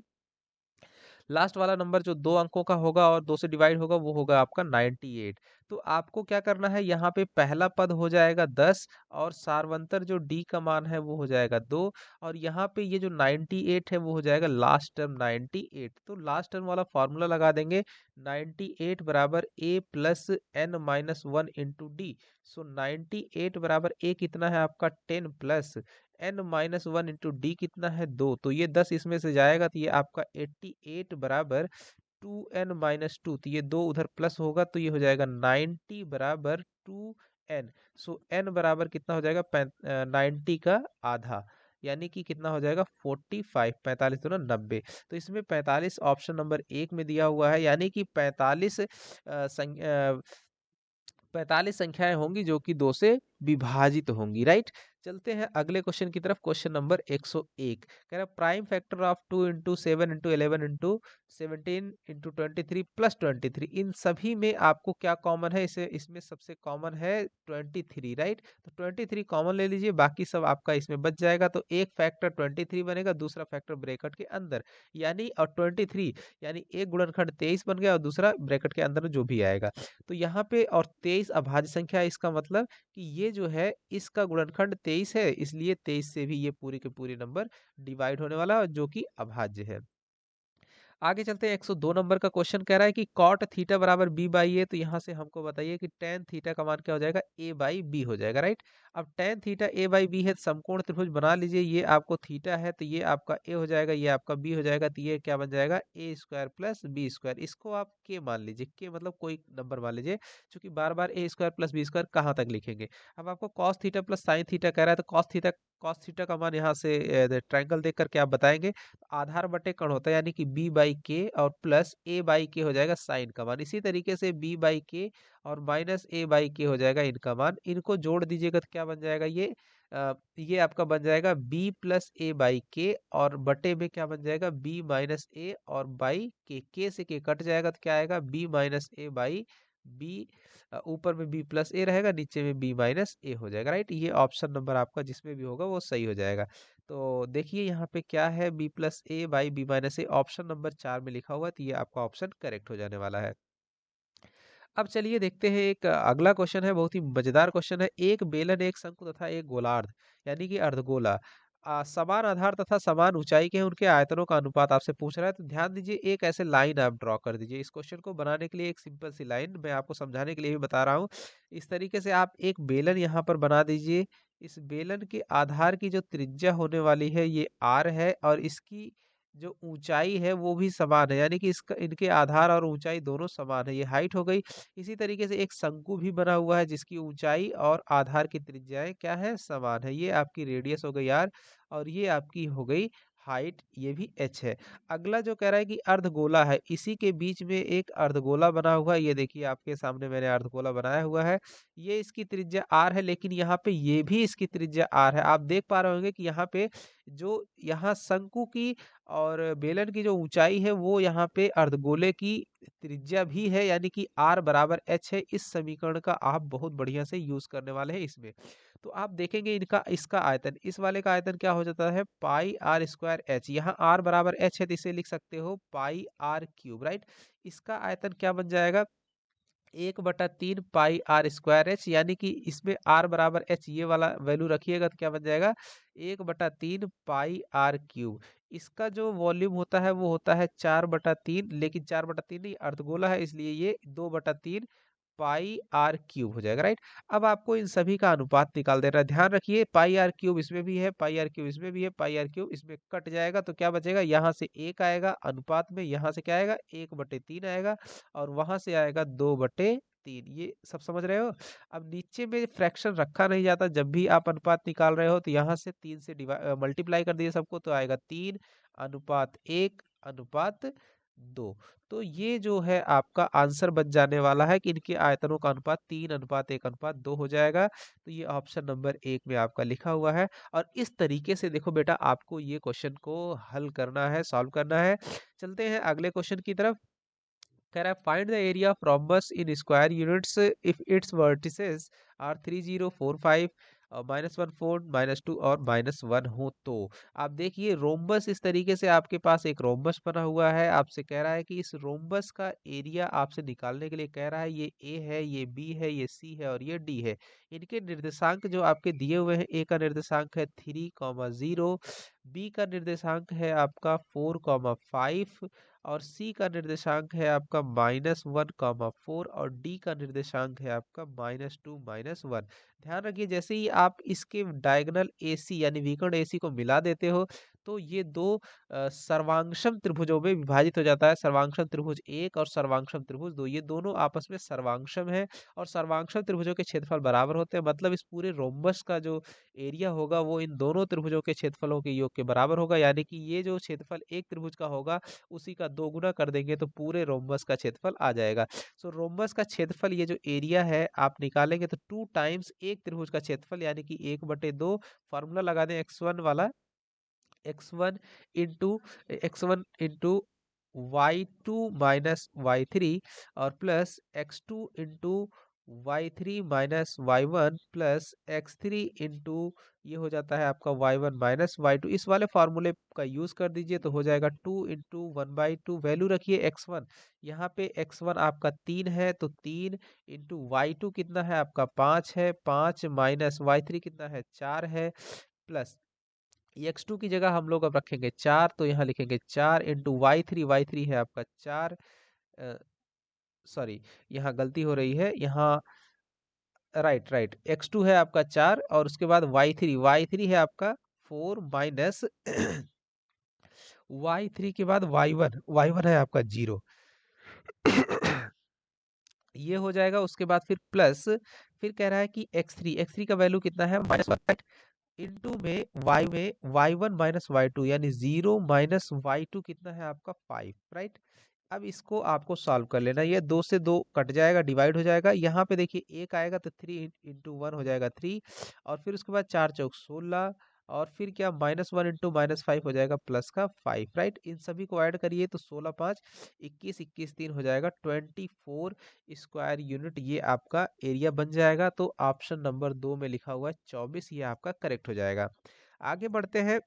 लास्ट वाला नंबर जो 2 अंकों का होगा और 2 से डिवाइड होगा वो होगा आपका 98। तो आपको क्या करना है, यहाँ पे पहला पद हो जाएगा 10, और सारवंतर जो d का मान है वो हो जाएगा 2, और यहाँ पे ये जो 98 है वो हो जाएगा लास्ट टर्म 98। तो लास्ट टर्म वाला फॉर्मूला लगा देंगे, 98 बराबर a plus n minus 1 into D. So 98 बराबर a कितना है आपका 10 plus n minus 1 into D कितना है 2, तो ये 10 इसमें से जाएगा, तो ये आपका 88 बराबर 2n-2, तो ये 2 उधर प्लस होगा, तो ये हो जाएगा 90 बराबर 2n। सो n बराबर कितना हो जाएगा, 90 का आधा, यानी कि कितना हो जाएगा 45, 45 दूना 90। तो इसमें 45 ऑप्शन नंबर 1 में दिया हुआ है, यानी कि 45 संख्याएं होंगी जो कि 2 से विभाजित होंगी, राइट। चलते हैं अगले क्वेश्चन की तरफ। क्वेश्चन नंबर 101 कह रहा है prime factor of 2 into 7 into 11 into 17 into 23 plus 23, इन सभी में आपको क्या कॉमन है? इसे इसमें सबसे कॉमन है 23, राइट। तो 23 कॉमन ले लीजिए, बाकी सब आपका इसमें बच जाएगा। तो एक फैक्टर 23 बनेगा, दूसरा फैक्टर ब्रैकेट के अंदर, यानी और 23 यानी एक गुणनखंड 23 बन गया और दूसरा ब्रैकेट के अंदर जो भी आएगा। तो यहाँ पे और 23 अभाज्य संख्या है, इसका मतलब कि ये जो है इसका गुणनखंड 23 है, इसलिए 23 से भी ये पूरी के पूरी नंबर डिवाइड होने वाला है, जो कि अभाज्य है। आगे चलते हैं। 102 नंबर का क्वेश्चन कह रहा है कि कॉट थीटा बराबर बी बाई ए। तो यहाँ से हमको बताइए कि टेन थीटा का मान क्या हो जाएगा? ए बाई बी हो जाएगा, राइट। अब tan theta A by B है, समकोण त्रिभुज बना लीजिए। ये आपको थीटा है तो ये आपका ए हो जाएगा, ये आपका बी हो जाएगा। तो ये क्या बन जाएगा? ए स्क्वायर प्लस बी स्क्वायर। इसको आप के मान लीजिए, के मतलब कोई नंबर मान लीजिए, क्योंकि बार बार ए स्क्वायर प्लस बी स्क्वायर कहाँ तक लिखेंगे। अब आपको cos theta plus sine theta कह रहा है, तो कॉस थीटा का मान यहाँ से ट्रायंगल देख करके आप बताएंगे। आधार बटे कर्ण होता है, यानी कि बी बाई के और प्लस ए बाई के हो जाएगा साइन का मान। इसी तरीके से बी बाई के और माइनस ए बाई के हो जाएगा इनका मान। इनको जोड़ दीजिएगा तो क्या बन जाएगा? ये आपका बन जाएगा बी प्लस ए बाई के, और बटे में क्या बन जाएगा? बी माइनस ए और बाई के से के कट जाएगा तो क्या आएगा? B minus A by B. ऊपर में बी प्लस ए रहेगा, नीचे में बी माइनस ए हो जाएगा, राइट। ये ऑप्शन नंबर आपका जिसमें भी होगा वो सही हो जाएगा। तो देखिए यहाँ पे क्या है? B plus A by B minus A, option number 4 में लिखा हुआ है, तो ये आपका ऑप्शन करेक्ट हो जाने वाला है। अब चलिए देखते हैं, एक अगला क्वेश्चन है, बहुत ही मजेदार क्वेश्चन है। एक बेलन, एक शंकु तथा एक गोलार्ध यानी कि अर्धगोला समान आधार तथा समान ऊंचाई के हैं, उनके आयतनों का अनुपात आपसे पूछ रहा है। तो ध्यान दीजिए, एक ऐसे लाइन आप ड्रॉ कर दीजिए। इस क्वेश्चन को बनाने के लिए एक सिंपल सी लाइन मैं आपको समझाने के लिए भी बता रहा हूँ। इस तरीके से आप एक बेलन यहाँ पर बना दीजिए। इस बेलन के आधार की जो त्रिज्या होने वाली है ये आर है, और इसकी जो ऊंचाई है वो भी समान है, यानी कि इसका इनके आधार और ऊंचाई दोनों समान है। ये हाइट हो गई। इसी तरीके से एक शंकु भी बना हुआ है, जिसकी ऊंचाई और आधार की त्रिज्याएं क्या है? समान है। ये आपकी रेडियस हो गई आर, और ये आपकी हो गई हाइट, ये भी एच है। अगला जो कह रहा है कि अर्धगोला है, इसी के बीच में एक अर्धगोला बना हुआ है। ये देखिए आपके सामने मैंने अर्धगोला बनाया हुआ है। ये इसकी त्रिज्या आर है, लेकिन यहाँ पे ये भी इसकी त्रिज्या आर है। आप देख पा रहे होंगे कि यहाँ पे जो यहाँ शंकु की और बेलन की जो ऊंचाई है वो यहाँ पे अर्धगोले की त्रिज्या भी है, यानी कि आर बराबर एच है। इस समीकरण का आप बहुत बढ़िया से यूज करने वाले हैं इसमें। तो आप देखेंगे इनका इसका आयतन, इस वाले का आयतन क्या हो जाता है? पाई आर स्क्वायर एच। यहाँ आर बराबर एच है तो इसे लिख सकते हो पाई आर क्यूब, राइट। इसका आयतन क्या बन जाएगा? 1/3 पाई आर स्क्वायर एच, यानी कि इसमें आर बराबर एच ये वाला वैल्यू रखिएगा तो क्या बन जाएगा? 1/3 पाई आर क्यूब। इसका जो वॉल्यूम होता है वो होता है 4/3, लेकिन 4/3 नहीं, अर्धगोला है इसलिए ये 2/3 पाई आर क्यूब हो जाएगा, राइट। अब आपको इन सभी का अनुपात निकाल देना है। ध्यान रखिए, पाई आर क्यूब इसमें भी है, पाई आर क्यूब इसमें भी है, पाई आर क्यूब इसमें कट जाएगा तो क्या बचेगा? यहाँ से 1 आएगा अनुपात में, यहाँ से क्या आएगा? 1/3 आएगा, और वहां से आएगा 2/3। ये सब समझ रहे हो? अब नीचे में फ्रैक्शन रखा नहीं जाता, जब भी आप अनुपात निकाल रहे हो तो यहाँ से 3 से मल्टीप्लाई कर दिए सबको, तो आएगा 3:1:2। तो ये जो है आपका आंसर बच जाने वाला है कि इनके आयतनों का अनुपात 3:1:2 हो जाएगा। तो ये ऑप्शन नंबर 1 में आपका लिखा हुआ है। और इस तरीके से देखो बेटा, आपको ये क्वेश्चन को हल करना है, सॉल्व करना है। चलते हैं अगले क्वेश्चन की तरफ। कह रहा है find the area of rhombus in square units if its vertices are 3045 -14 -2 और -1 हो। तो आप देखिए रोम्बस, इस तरीके से आपके पास एक रोम्बस बना हुआ है। आपसे कह रहा है कि इस रोम्बस का एरिया आपसे निकालने के लिए कह रहा है। ये ए है, ये बी है, ये सी है और ये डी है। इनके निर्देशांक जो आपके दिए हुए हैं, ए का निर्देशांक है 3,0, बी का निर्देशांक है आपका 4,5, और सी का निर्देशांक है आपका -1,4, और डी का निर्देशांक है आपका -2 -1। ध्यान रखिए, जैसे ही आप इसके डायगोनल AC यानी विकर्ण AC को मिला देते हो तो ये दो सर्वांगसम त्रिभुजों में विभाजित हो जाता है। सर्वांगसम त्रिभुज 1 और सर्वांगसम त्रिभुज 2, ये दोनों आपस में सर्वांगसम है और सर्वांगसम त्रिभुजों के क्षेत्रफल बराबर होते हैं। मतलब इस पूरे रोम्बस का जो एरिया होगा वो इन दोनों त्रिभुजों के क्षेत्रफलों के योग के बराबर होगा। यानी कि ये जो क्षेत्रफल एक त्रिभुज का होगा उसी का 2 गुना कर देंगे तो पूरे रोम्बस का क्षेत्रफल आ जाएगा। सो रोम्बस का क्षेत्रफल, ये जो एरिया है आप निकालेंगे तो 2 टाइम्स एक त्रिभुज का क्षेत्रफल यानी कि 1/2। फॉर्मूला लगा दें x1 वाला, x1 into y2 minus y3 और plus x2 into y3 minus y1 plus x3 into ये हो जाता है आपका y1 माइनस y2। इस वाले फॉर्मूले का यूज कर दीजिए तो हो जाएगा 2 इंटू 1/2। वैल्यू रखिए x1, यहाँ पे x1 आपका 3 है तो 3 इंटू y2 कितना है आपका 5 है, 5 माइनस y3 कितना है 4 है, प्लस x2 की जगह हम लोग अब रखेंगे 4 तो यहाँ लिखेंगे 4 इंटू y3 है आपका 4, सॉरी यहाँ गलती हो रही है, यहाँ राइट राइट x2 है आपका 4 और उसके बाद y3 है आपका 4 माइनस y3 के बाद y1 है आपका 0। ये हो जाएगा। उसके बाद फिर प्लस, फिर कह रहा है कि x3 का वैल्यू कितना है -1 इंटू में y1 माइनस y2 यानी 0 माइनस y2 कितना है आपका 5, राइट। अब इसको आपको सॉल्व कर लेना, ये 2 से 2 कट जाएगा, डिवाइड हो जाएगा। यहाँ पे देखिए 1 आएगा तो 3 इंटू 1 हो जाएगा 3 और फिर उसके बाद 4 चौक 16 और फिर क्या -1 इंटू -5 हो जाएगा प्लस का 5, राइट। इन सभी को ऐड करिए तो 16 5 21 21 3 हो जाएगा 24 स्क्वायर यूनिट, ये आपका एरिया बन जाएगा। तो ऑप्शन नंबर 2 में लिखा हुआ है 24, ये आपका करेक्ट हो जाएगा। आगे बढ़ते हैं।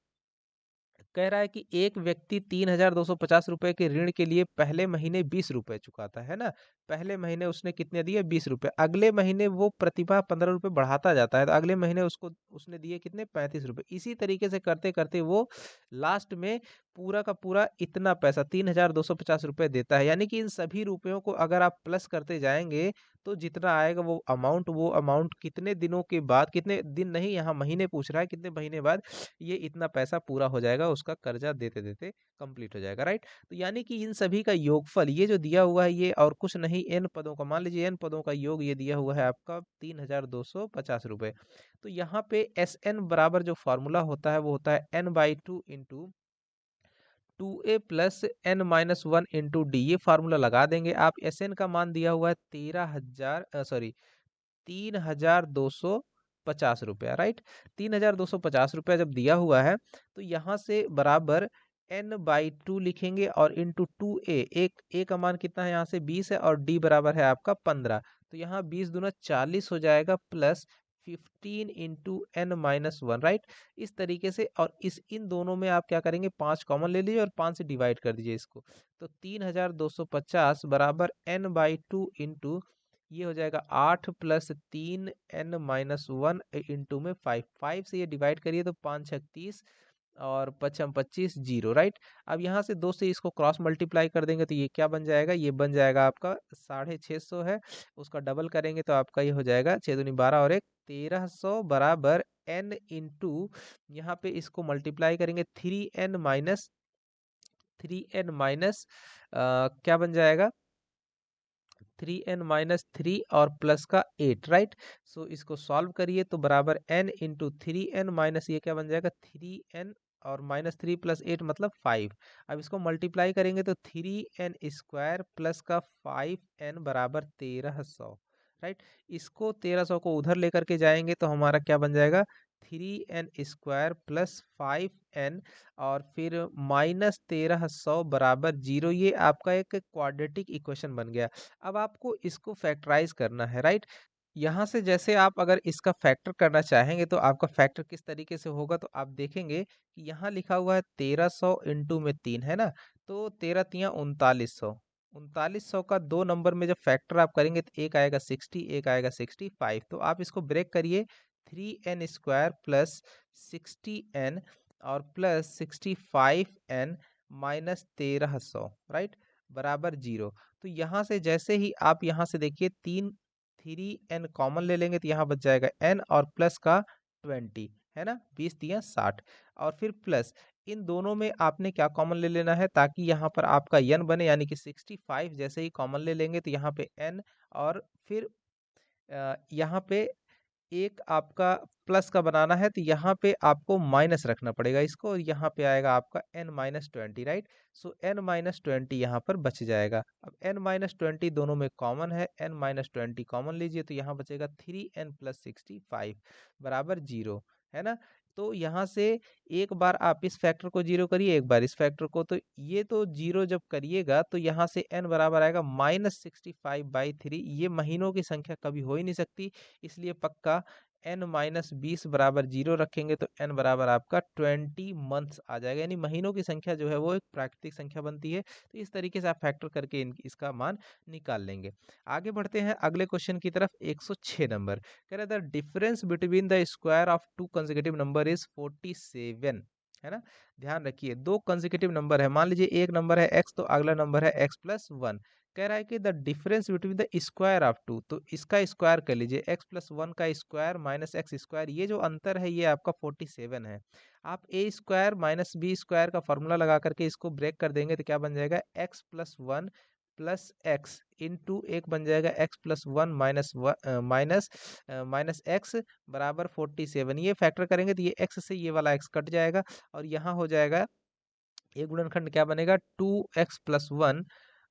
कह रहा है कि एक व्यक्ति 3,250 रुपए के ऋण के लिए पहले महीने 20 रुपए चुकाता है ना। पहले महीने उसने कितने दिए 20 रुपए, अगले महीने वो प्रतिभा 15 रुपए बढ़ाता जाता है तो अगले महीने उसको उसने दिए कितने 35 रुपए। इसी तरीके से करते करते वो लास्ट में पूरा का पूरा इतना पैसा 3,250 रुपए देता है। यानी कि इन सभी रुपयों को अगर आप प्लस करते जाएंगे तो जितना आएगा वो अमाउंट कितने दिनों के बाद, कितने दिन नहीं यहाँ महीने पूछ रहा है, कितने महीने बाद ये इतना पैसा पूरा हो जाएगा, उसका कर्जा देते देते कंप्लीट हो जाएगा, राइट। तो यानी कि इन सभी का योगफल ये जो दिया हुआ है ये और कुछ नहीं n पदों का, मान लीजिए n पदों का योग ये दिया हुआ है आपका 3,250 रुपए। तो यहाँ पे Sn बराबर जो फॉर्मूला होता है वो होता है n/2 into 2a plus n-1 into D. ये फार्मूला लगा देंगे आप। Sn का मान दिया हुआ है 3,250 रुपया, राइट। 3,250 रुपया जब दिया हुआ है तो यहाँ से बराबर n/2 लिखेंगे और इंटू 2a, एक का मान कितना है यहाँ से 20 है और d बराबर है आपका 15। तो यहाँ 20 दूना 40 हो जाएगा प्लस 15 इंटू n-1, राइट। इस तरीके से, और इन दोनों में आप क्या करेंगे 5 कॉमन ले लीजिए और 5 से डिवाइड कर दीजिए इसको। तो 3,250 बराबर n/2 इंटू ये हो जाएगा 8 प्लस 3 n-1 इंटू में 5 से ये डिवाइड करिए तो 5 6 30 और 5 25 0, राइट। अब यहाँ से 2 से इसको क्रॉस मल्टीप्लाई कर देंगे तो ये क्या बन जाएगा, ये बन जाएगा आपका 650 है। उसका डबल करेंगे तो आपका ये हो जाएगा 6 दूनी 12 और 1 1300 बराबर n इंटू यहाँ पे इसको मल्टीप्लाई करेंगे 3n माइनस क्या बन जाएगा 3n-3 और प्लस का 8, राइट। सो इसको सॉल्व करिए तो बराबर n इंटू 3n माइनस ये क्या बन जाएगा 3n और -3 प्लस 8 मतलब 5। अब इसको मल्टीप्लाई करेंगे तो 3n स्क्वायर प्लस का 5n बराबर 1300, राइट। इसको 1300 को उधर लेकर के जाएंगे तो हमारा क्या बन जाएगा 3n स्क्वायर प्लस 5n और फिर -1300 बराबर 0। ये आपका एक क्वाड्रेटिक इक्वेशन बन गया। अब आपको इसको फैक्टराइज करना है, राइट। यहाँ से जैसे आप अगर इसका फैक्टर करना चाहेंगे तो आपका फैक्टर किस तरीके से होगा, तो आप देखेंगे कि यहाँ लिखा हुआ है 1300 इंटू में 3 है ना, तो 13 तिया 3900। 3900 का 2 नंबर में जब फैक्टर आप करेंगे तो एक आएगा 60, एक आएगा 65। तो आप इसको ब्रेक करिए 3n स्क्वायर प्लस 60n और प्लस 65n माइनस 1300, राइट, बराबर 0। तो यहाँ से जैसे ही आप यहाँ से देखिए 3n कॉमन ले लेंगे तो यहाँ बच जाएगा n और प्लस का 20 है ना, 20 तिया 60 और फिर प्लस इन दोनों में आपने क्या कॉमन ले लेना है ताकि यहाँ पर आपका n बने, यानी कि 65 जैसे ही कॉमन ले लेंगे तो यहाँ पे n, और फिर यहाँ पे एक आपका प्लस का बनाना है तो यहाँ पे आपको माइनस रखना पड़ेगा इसको, और यहाँ पे आएगा आपका n-20, राइट। सो n-20 यहाँ पर बच जाएगा। अब n-20 दोनों में कॉमन है, n-20 कॉमन लीजिए तो यहाँ बचेगा 3n + 65 बराबर 0, है ना। तो यहाँ से एक बार आप इस फैक्टर को 0 करिए, एक बार इस फैक्टर को, तो ये तो 0 जब करिएगा तो यहाँ से n बराबर आएगा -65/3। ये महीनों की संख्या कभी हो ही नहीं सकती, इसलिए पक्का n-20 बराबर 0 रखेंगे तो n बराबर आपका 20 मंथ्स आ जाएगा, यानी महीनों की संख्या जो है वो एक प्राकृतिक संख्या बनती है। तो इस तरीके से आप फैक्टर करके इसका मान निकाल लेंगे। आगे बढ़ते हैं अगले क्वेश्चन की तरफ। 106 नंबर कह रहा था difference between the square of to consecutive number is 47, है ना। ध्यान रखिए, दो कंसेक्यूटिव नंबर है, मान लीजिए एक नंबर है x तो अगला नंबर है x+1। कह रहा है कि the difference between the square of two, तो इसका स्क्वायर कर लीजिए, x+1 का स्क्वायर माइनस एक्स स्क्वायर, ये जो अंतर है ये आपका 47 है। आप a square minus B square का फॉर्मूला लगा करके इसको ब्रेक कर देंगे तो क्या बन जाएगा, x+1 प्लस एक्स इंटू एक बन जाएगा x+1 माइनस एक्स बराबर 47। ये फैक्टर करेंगे तो ये x से ये वाला x कट जाएगा, और यहाँ हो जाएगा ये गुणनखंड क्या बनेगा, 2x+1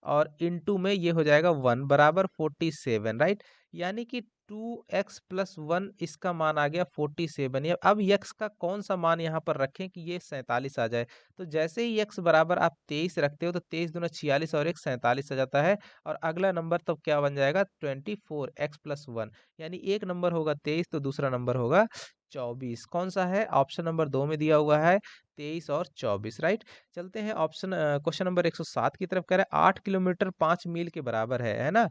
और इनटू में ये हो जाएगा 1 बराबर 47, राइट। यानी कि 2x+1 इसका मान आ गया 47। या अब x का कौन सा मान यहाँ पर रखें कि ये 47 आ जाए, तो जैसे ही x बराबर आप 23 रखते हो तो 23 दूना 46 और एक 47 आ जाता है, और अगला नंबर तब क्या बन जाएगा 24x+1, यानी एक नंबर होगा 23 तो दूसरा नंबर होगा 24। कौन सा है, ऑप्शन नंबर 2 में दिया हुआ है 23 और 24, राइट। चलते हैं ऑप्शन क्वेश्चन नंबर 107 की तरफ। कह रहा है 8 किलोमीटर 5 मील के बराबर है ना।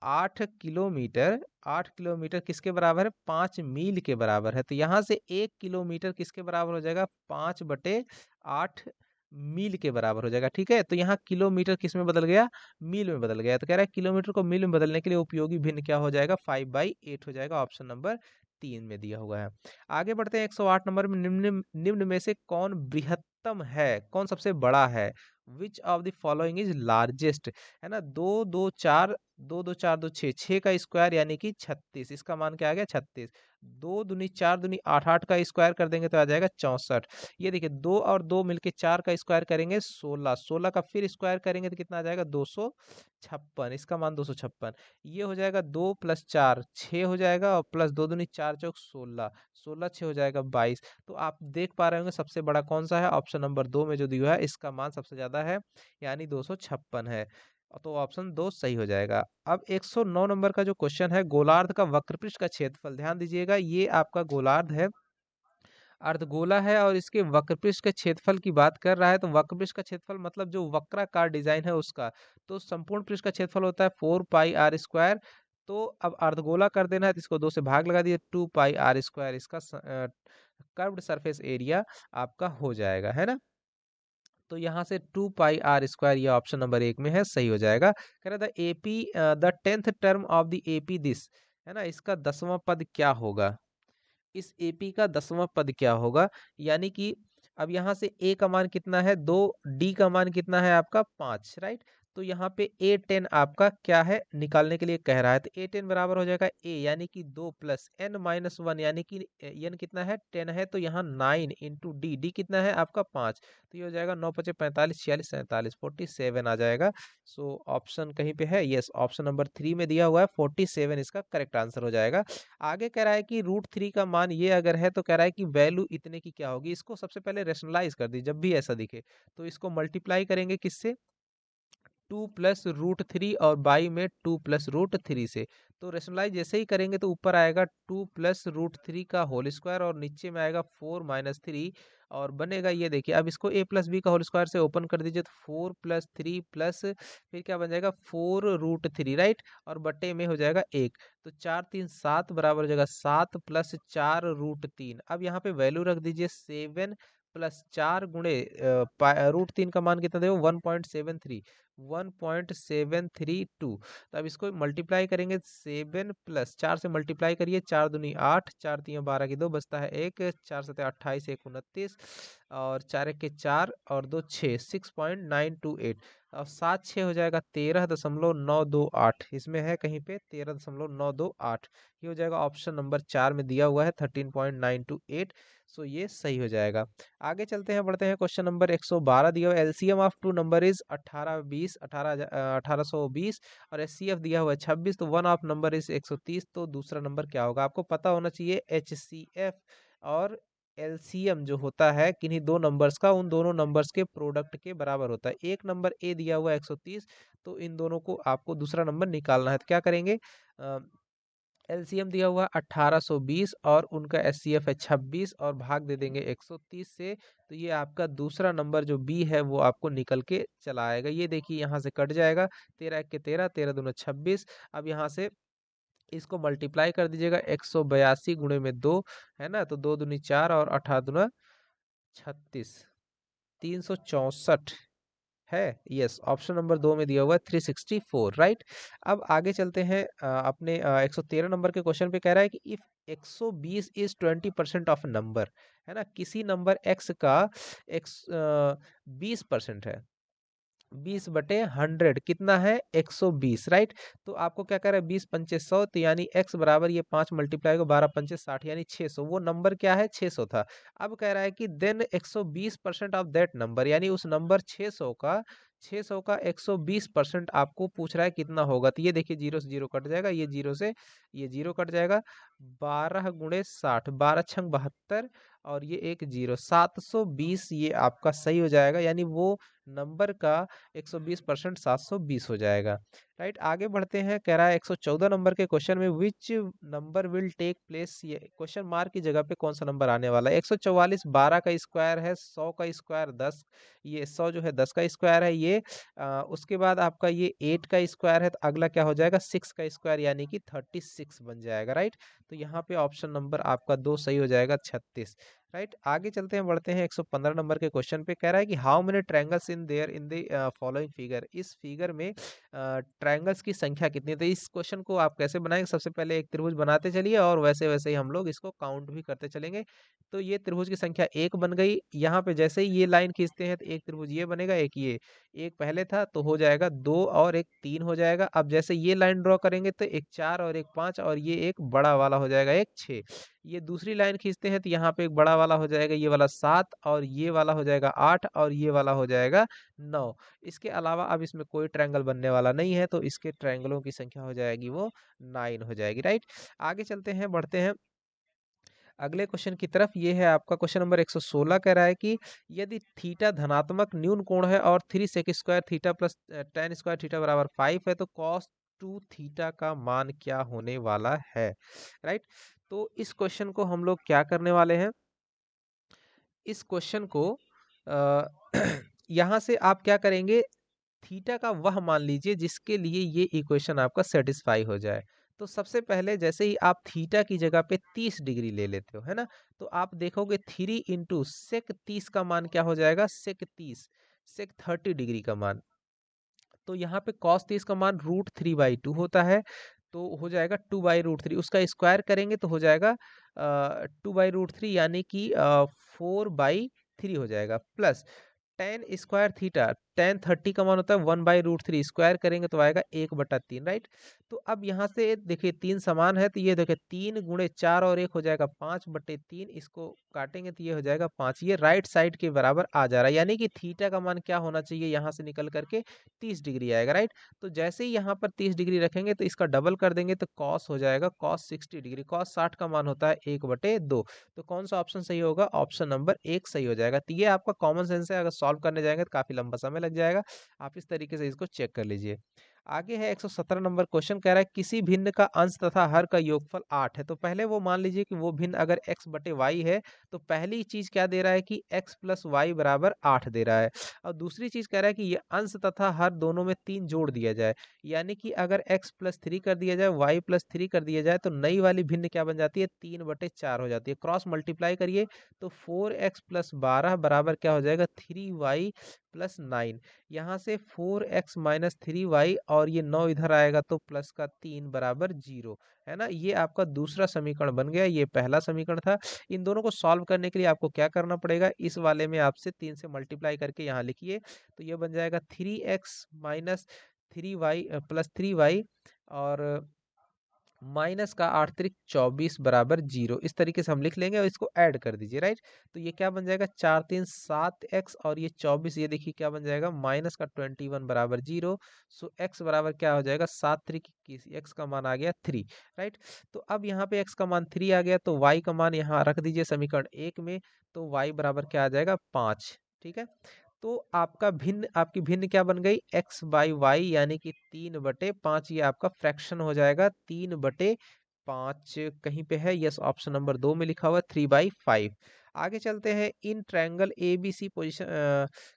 8 किलोमीटर किसके बराबर है, 5 मील के बराबर है। तो यहाँ से 1 किलोमीटर किसके बराबर हो जाएगा, 5/8 मील के बराबर हो जाएगा, ठीक है। तो यहाँ किलोमीटर किस में बदल गया, मील में बदल गया। तो कह रहा है किलोमीटर को मील में बदलने के लिए उपयोगी भिन्न क्या हो जाएगा, 5/8 हो जाएगा, ऑप्शन नंबर 3 में दिया हुआ है। आगे बढ़ते हैं 108 नंबर में, निम्न में से कौन बृहत्तम है, कौन सबसे बड़ा है। Which of the following is largest, है ना। 2 2 4 6 का स्क्वायर यानी कि 36, इसका मान क्या आ गया 36। 2 दूनी 4 दूनी 8, 8 का स्क्वायर कर देंगे तो आ जाएगा 64। ये देखिए 2 और 2 मिलके 4 का स्क्वायर करेंगे 16, 16 का फिर स्क्वायर करेंगे तो कितना आ जाएगा 256, इसका मान 256। ये हो जाएगा 2 + 4 6 हो जाएगा, और प्लस 2 दूनी 4 चौक 16, 16 6 हो जाएगा 22। तो आप देख पा रहे होंगे सबसे बड़ा कौन सा है, ऑप्शन नंबर 2 में जो दिया है इसका मान सबसे ज्यादा है, यानी 256 है। तो ऑप्शन 2 सही हो जाएगा। अब 109 नंबर का जो क्वेश्चन है, गोलार्ध का वक्रपृष्ठ का क्षेत्रफल, ध्यान दीजिएगा ये आपका गोलार्ध है, अर्धगोला है, और इसके वक्रपृष्ठ के क्षेत्रफल की बात कर रहा है। तो वक्रपृष्ठ का क्षेत्रफल मतलब जो वक्राकार डिजाइन है उसका, तो संपूर्ण पृष्ठ का क्षेत्रफल होता है 4πr²। तो अब अर्धगोला कर देना है तो इसको 2 से भाग लगा दिए, 2πr², इसका कर्व्ड सरफेस एरिया आपका हो जाएगा, है ना। तो यहाँ से 2πr², ये ऑप्शन नंबर 1 में है, सही हो जाएगा। कह रहा था AP the 10th term of the AP this, है ना, इसका 10वां पद क्या होगा, इस एपी का 10वां पद क्या होगा। यानी कि अब यहाँ से ए का मान कितना है 2, डी का मान कितना है आपका 5, राइट। तो यहाँ पे A10 आपका क्या है निकालने के लिए कह रहा है, तो A10 बराबर हो जाएगा A यानी कि 2 + n-1 यानी कि n कितना है 10 है, तो यहाँ 9 इंटू डी, डी कितना है आपका 5, तो ये हो जाएगा 9 × 5 = 45, 46 47, 47 आ जाएगा। सो ऑप्शन कहीं पे है, यस ऑप्शन नंबर 3 में दिया हुआ है 47 इसका करेक्ट आंसर हो जाएगा। आगे कह रहा है कि √3 का मान ये अगर है तो कह रहा है कि वैल्यू इतने की क्या होगी। इसको सबसे पहले रेशनलाइज कर दी, जब भी ऐसा दिखे तो इसको मल्टीप्लाई करेंगे किससे, 2 + √3 और बाई में 2 + √3 से। तो रेशनलाइज जैसे ही करेंगे तो ऊपर आएगा 2 + √3 का होल स्क्वायर, और नीचे में आएगा 4 - 3, और बनेगा ये देखिए। अब इसको a + b का होल स्क्वायर से ओपन कर दीजिए तो 4 + 3 प्लस फिर क्या बन जाएगा 4√3, राइट, और बटे में हो जाएगा 1, तो 4 3 7 बराबर हो जाएगा 7 + 4√3। अब यहाँ पे वैल्यू रख दीजिए 7 + 4 गुणे √3 का मान कितना देखो 1.73, 1.732। तो अब इसको मल्टीप्लाई करेंगे 7 प्लस 4 से मल्टीप्लाई करिए, 4 दूनी 8, 4 3 12 की 2 बचता है 1, 4 7 28, 1 29 और 4 1 के 4 और 2 6, 6.928 और 7 6 हो जाएगा 13.928। इसमें है कहीं पे 13.928। ये हो जाएगा ऑप्शन नंबर 4 में दिया हुआ है 13.928। सो ये सही हो जाएगा। आगे चलते हैं, बढ़ते हैं। क्वेश्चन नंबर 112 दिया हुआ है, LCM of two number is 1820 और एचसीएफ दिया हुआ है 26, तो वन ऑफ नंबर इज 130, तो दूसरा नंबर क्या होगा? आपको पता होना चाहिए एचसीएफ और एलसीएम जो होता है किन्हीं दो नंबर्स का, उन दोनों नंबर्स के प्रोडक्ट के बराबर होता है। एक नंबर ए दिया हुआ है 130, तो इन दोनों को आपको दूसरा नंबर निकालना है। तो क्या करेंगे? एलसीएम दिया हुआ 1820 और उनका एचसीएफ है 26 और भाग दे देंगे 130 से, तो ये आपका दूसरा नंबर जो बी है वो आपको निकल के चला आएगा। ये देखिए यहाँ से कट जाएगा, 13 के 13, 13 दूना 26। अब यहाँ से इसको मल्टीप्लाई कर दीजिएगा, 182 गुणे में 2 है ना, तो 2 दूनी 4 और 18 दूना 36, 364 है। यस, ऑप्शन नंबर 2 में दिया हुआ है 364, राइट। अब आगे चलते हैं अपने 113 नंबर के क्वेश्चन पे। कह रहा है कि इफ 120 इज 20% ऑफ नंबर, है ना, किसी नंबर x का 20% है, 20/100 कितना है? 120, राइट। तो आपको क्या कर रहा है? 20 पंचे 100, तो यानी x बराबर ये 5 मल्टीप्लाई को 12 पंचे 60 यानी 600। वो नंबर क्या है? 600 था। अब कह रहा है कि देन 120% ऑफ दैट नंबर, यानी उस नंबर 600 का 120% आपको पूछ रहा है कितना होगा। तो ये देखिए, जीरो से जीरो कट जाएगा, ये जीरो से ये जीरो कट जाएगा, 12 गुणे 60, 12 छंग 72 और ये एक जीरो, 720 ये आपका सही हो जाएगा। यानी वो नंबर का 120% 720 हो जाएगा, राइट। आगे बढ़ते हैं। कह रहा है 114 नंबर के क्वेश्चन में which number will take place, ये क्वेश्चन मार्क की जगह पे कौन सा नंबर आने वाला है? 144 12 का स्क्वायर है, 100 का स्क्वायर 10, ये 100 जो है 10 का स्क्वायर है ये। उसके बाद आपका ये 8 का स्क्वायर है, तो अगला क्या हो जाएगा? 6 का स्क्वायर यानी कि 36 बन जाएगा, राइट। तो यहाँ पे ऑप्शन नंबर आपका 2 सही हो जाएगा, 36, राइट। आगे चलते हैं, बढ़ते हैं 115 नंबर के क्वेश्चन पे। कह रहा है कि how many triangles in there in the following figure, इस फिगर में ट्रायंगल्स की संख्या कितनी है? तो इस क्वेश्चन को आप कैसे बनाएंगे? सबसे पहले एक त्रिभुज बनाते चलिए और वैसे वैसे ही हम लोग इसको काउंट भी करते चलेंगे। तो ये त्रिभुज की संख्या 1 बन गई। यहाँ पे जैसे ही ये लाइन खींचते हैं तो एक त्रिभुज ये बनेगा, एक ये, एक पहले था तो हो जाएगा 2 और एक 3 हो जाएगा। अब जैसे ये लाइन ड्रॉ करेंगे तो एक 4 और एक 5 और ये एक बड़ा वाला हो जाएगा, एक 6। ये दूसरी लाइन खींचते हैं तो यहाँ पे एक बड़ा वाला हो जाएगा, ये वाला 7 और ये वाला हो जाएगा 8 और ये वाला हो जाएगा 9। इसके अलावा अब इसमें कोई ट्रायंगल बनने वाला नहीं है, तो इसके ट्रायंगलों की संख्या हो जाएगी वो 9 हो जाएगी, राइट। आगे चलते हैं, बढ़ते हैं अगले क्वेश्चन की तरफ। ये है आपका क्वेश्चन नंबर 116। कह रहा है कि यदि थीटा धनात्मक न्यून कोण है और 3 sec square theta plus tan square theta बराबर 5 है, तो कॉस 2 थीटा का मान क्या होने वाला है, राइट। तो इस क्वेश्चन को हम लोग क्या करने वाले हैं? इस क्वेश्चन को यहाँ से आप क्या करेंगे? थीटा का वह मान लीजिए जिसके लिए ये इक्वेशन आपका सेटिस्फाई हो जाए। तो सबसे पहले जैसे ही आप थीटा की जगह पे 30 डिग्री ले लेते हो, है ना, तो आप देखोगे 3 इंटू सेक 30 का मान क्या हो जाएगा? सेक 30, सेक 30 डिग्री का मान। तो यहाँ पे cos 30 का मान √3/2 होता है, तो हो जाएगा 2/√3। उसका स्क्वायर करेंगे तो हो जाएगा 2/√3 यानी कि 4/3 हो जाएगा, plus tan square theta, tan 30 का मान होता है 1/√3, स्क्वायर करेंगे तो आएगा 1/3, राइट। तो अब यहाँ से देखिए 3 समान है, तो ये देखिए 3 गुणे 4 और 1 हो जाएगा 5/3, इसको काटेंगे तो ये हो जाएगा 5। ये राइट साइड के बराबर आ जा रहा है, यानी कि थीटा का मान क्या होना चाहिए? यहाँ से निकल करके 30 डिग्री आएगा, राइट। तो जैसे ही यहाँ पर 30 डिग्री रखेंगे तो इसका डबल कर देंगे तो कॉस हो जाएगा cos 60 डिग्री। cos 60 का मान होता है 1/2। तो कौन सा ऑप्शन सही होगा? ऑप्शन नंबर 1 सही हो जाएगा। तो ये आपका कॉमन सेंस है, अगर सॉल्व करने जाएंगे तो काफी लंबा समय लग जाएगा। आप इस तरीके से इसको चेक कर लीजिए। आगे है 117 नंबर क्वेश्चन। कह रहा है किसी भिन्न का अंश तथा हर का योगफल 8 है। तो पहले वो मान लीजिए कि वो भिन्न अगर x/y है, तो पहली चीज क्या दे रहा है कि x + y = 8 दे रहा है। और दूसरी चीज कह रहा है कि ये अंश तथा हर दोनों में 3 जोड़ दिया जाए, यानी कि अगर x + 3 कर दिया जाए, y + 3 कर दिया जाए, तो नई वाली भिन्न क्या बन जाती है? 3/4 हो जाती है। क्रॉस मल्टीप्लाई करिए तो 4x + 12 बराबर क्या हो जाएगा? 3y प्लस 9, यहाँ से 4x माइनस 3y और ये 9 इधर आएगा तो प्लस का 3 बराबर 0, है ना। ये आपका दूसरा समीकरण बन गया, ये पहला समीकरण था। इन दोनों को सॉल्व करने के लिए आपको क्या करना पड़ेगा, इस वाले में आपसे 3 से मल्टीप्लाई करके यहाँ लिखिए, तो ये बन जाएगा 3x minus 3y plus 3y और माइनस का 8 त्रिक 24 बराबर 0, इस तरीके से हम लिख लेंगे और इसको ऐड कर दीजिए, राइट। तो ये क्या बन जाएगा 4 3 7x और ये 24, ये देखिए क्या बन जाएगा माइनस का 21 बराबर 0। सो x बराबर क्या हो जाएगा 7 त्रिक 21, x का मान आ गया 3, राइट। तो अब यहाँ पे x का मान 3 आ गया, तो y का मान यहाँ रख दीजिए समीकरण 1 में, तो y बराबर क्या आ जाएगा 5, ठीक है। तो आपकी भिन्न क्या बन गई x बाई वाई, यानी कि 3/5, ये आपका फ्रैक्शन हो जाएगा 3/5, कहीं पे है, यस ऑप्शन नंबर 2 में लिखा हुआ है 3/5। आगे चलते हैं, in triangle A B C position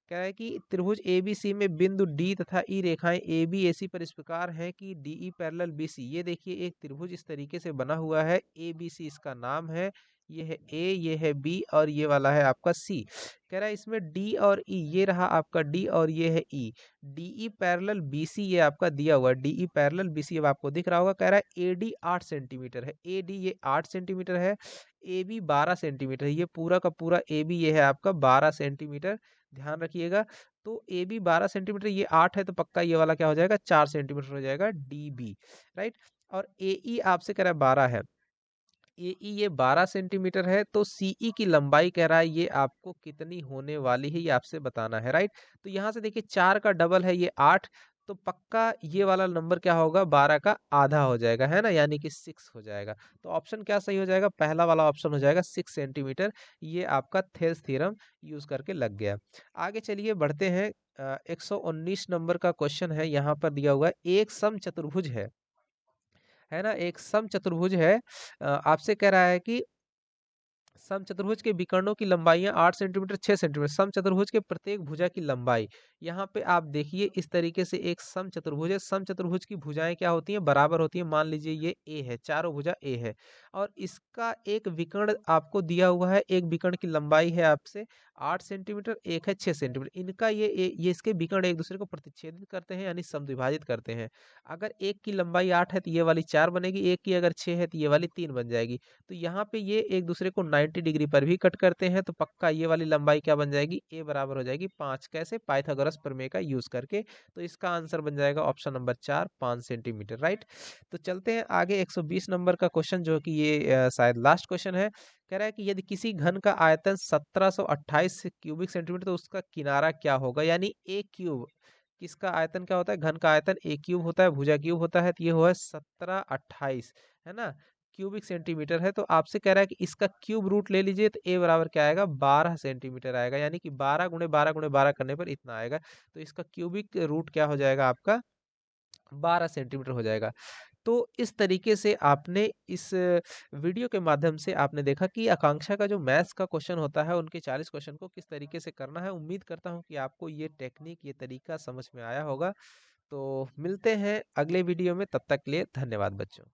क्या है कि त्रिभुज ए बी सी में बिंदु डी तथा ई रेखाएं ए बी ए सी पर इस प्रकार हैं कि D E parallel B C. ये देखिए एक त्रिभुज इस तरीके से बना हुआ है, ए बी सी इसका नाम है, ये है ए, ये है बी और ये वाला है आपका सी। कह रहा है इसमें डी और ई, ये रहा आपका डी और ये है E, D E parallel B C ये आपका दिया हुआ है, D E parallel B C अब आपको दिख रहा होगा। कह रहा है ए डी 8 सेंटीमीटर है, ए डी ये 8 सेंटीमीटर है, ए बी 12 सेंटीमीटर है, ये पूरा का पूरा ए बी ये है आपका 12 सेंटीमीटर, ध्यान रखिएगा। तो ए बी 12 सेंटीमीटर, ये 8 है, तो पक्का ये वाला क्या हो जाएगा 4 सेंटीमीटर हो जाएगा डी बी, राइट। और ए ई आपसे कह रहा है 12 है, एई ये 12 सेंटीमीटर है, तो सीई की लंबाई कह रहा है ये आपको कितनी होने वाली है, ये आपसे बताना है, राइट। तो यहाँ से देखिए 4 का डबल है ये 8, तो पक्का ये वाला नंबर क्या होगा 12 का आधा हो जाएगा, है ना, यानी कि 6 हो जाएगा। तो ऑप्शन क्या सही हो जाएगा, पहला वाला ऑप्शन हो जाएगा 6 सेंटीमीटर। ये आपका थेल्स थ्योरम यूज करके लग गया। आगे चलिए बढ़ते हैं, 119 नंबर का क्वेश्चन है, यहाँ पर दिया हुआ है एक समचतुर्भुज है ना, एक समचतुर्भुज है। आपसे कह रहा है कि समचतुर्भुज के विकर्णों की लंबाइयां 8 सेंटीमीटर 6 सेंटीमीटर, समचतुर्भुज के प्रत्येक भुजा की लंबाई, यहाँ पे आप देखिए इस तरीके से एक समचतुर्भुज है, समचतुर्भुज की भुजाएं क्या होती हैं बराबर होती हैं। मान लीजिए ये ए है, चारों भुजा ए है और इसका एक विकर्ण आपको दिया हुआ है, एक विकर्ण की लंबाई है आपसे 8 सेंटीमीटर, एक है 6 सेंटीमीटर, इनका ये इसके विकर्ण एक दूसरे को प्रतिच्छेदित करते हैं, यानी समद्विभाजित करते हैं। अगर एक की लंबाई 8 है तो ये वाली 4 बनेगी, एक की अगर 6 है तो ये वाली 3 बन जाएगी। तो यहाँ पे ये एक दूसरे को 90 डिग्री पर भी कट करते हैं, तो पक्का ये वाली लंबाई क्या बन जाएगी ए बराबर हो जाएगी 5, कैसे पाइथागोरस प्रमेय का यूज करके। तो इसका आंसर बन जाएगा ऑप्शन नंबर 4 5 सेंटीमीटर, राइट। तो चलते हैं आगे 120 नंबर का क्वेश्चन, जो कि ये शायद लास्ट क्वेश्चन है। कह रहा है कि यदि किसी घन का आयतन 1728 क्यूबिक सेंटीमीटर तो उसका किनारा क्या होगा, यानी ए क्यूब, किसका आयतन क्या होता है, घन का आयतन ए क्यूब होता है, भुजा क्यूब होता है, तो ये हुआ 1728, है ना, क्यूबिक सेंटीमीटर है। तो आपसे कह रहा है कि इसका क्यूब रूट ले लीजिए, तो ए बराबर क्या आएगा 12 सेंटीमीटर आएगा, यानी कि 12 गुणे 12 गुणे 12 करने पर इतना आएगा। तो इसका क्यूबिक रूट क्या हो जाएगा आपका 12 सेंटीमीटर हो जाएगा। तो इस तरीके से आपने इस वीडियो के माध्यम से आपने देखा कि आकांक्षा का जो मैथ्स का क्वेश्चन होता है, उनके 40 क्वेश्चन को किस तरीके से करना है। उम्मीद करता हूँ कि आपको ये टेक्निक, ये तरीका समझ में आया होगा। तो मिलते हैं अगले वीडियो में, तब तक के लिए धन्यवाद बच्चों।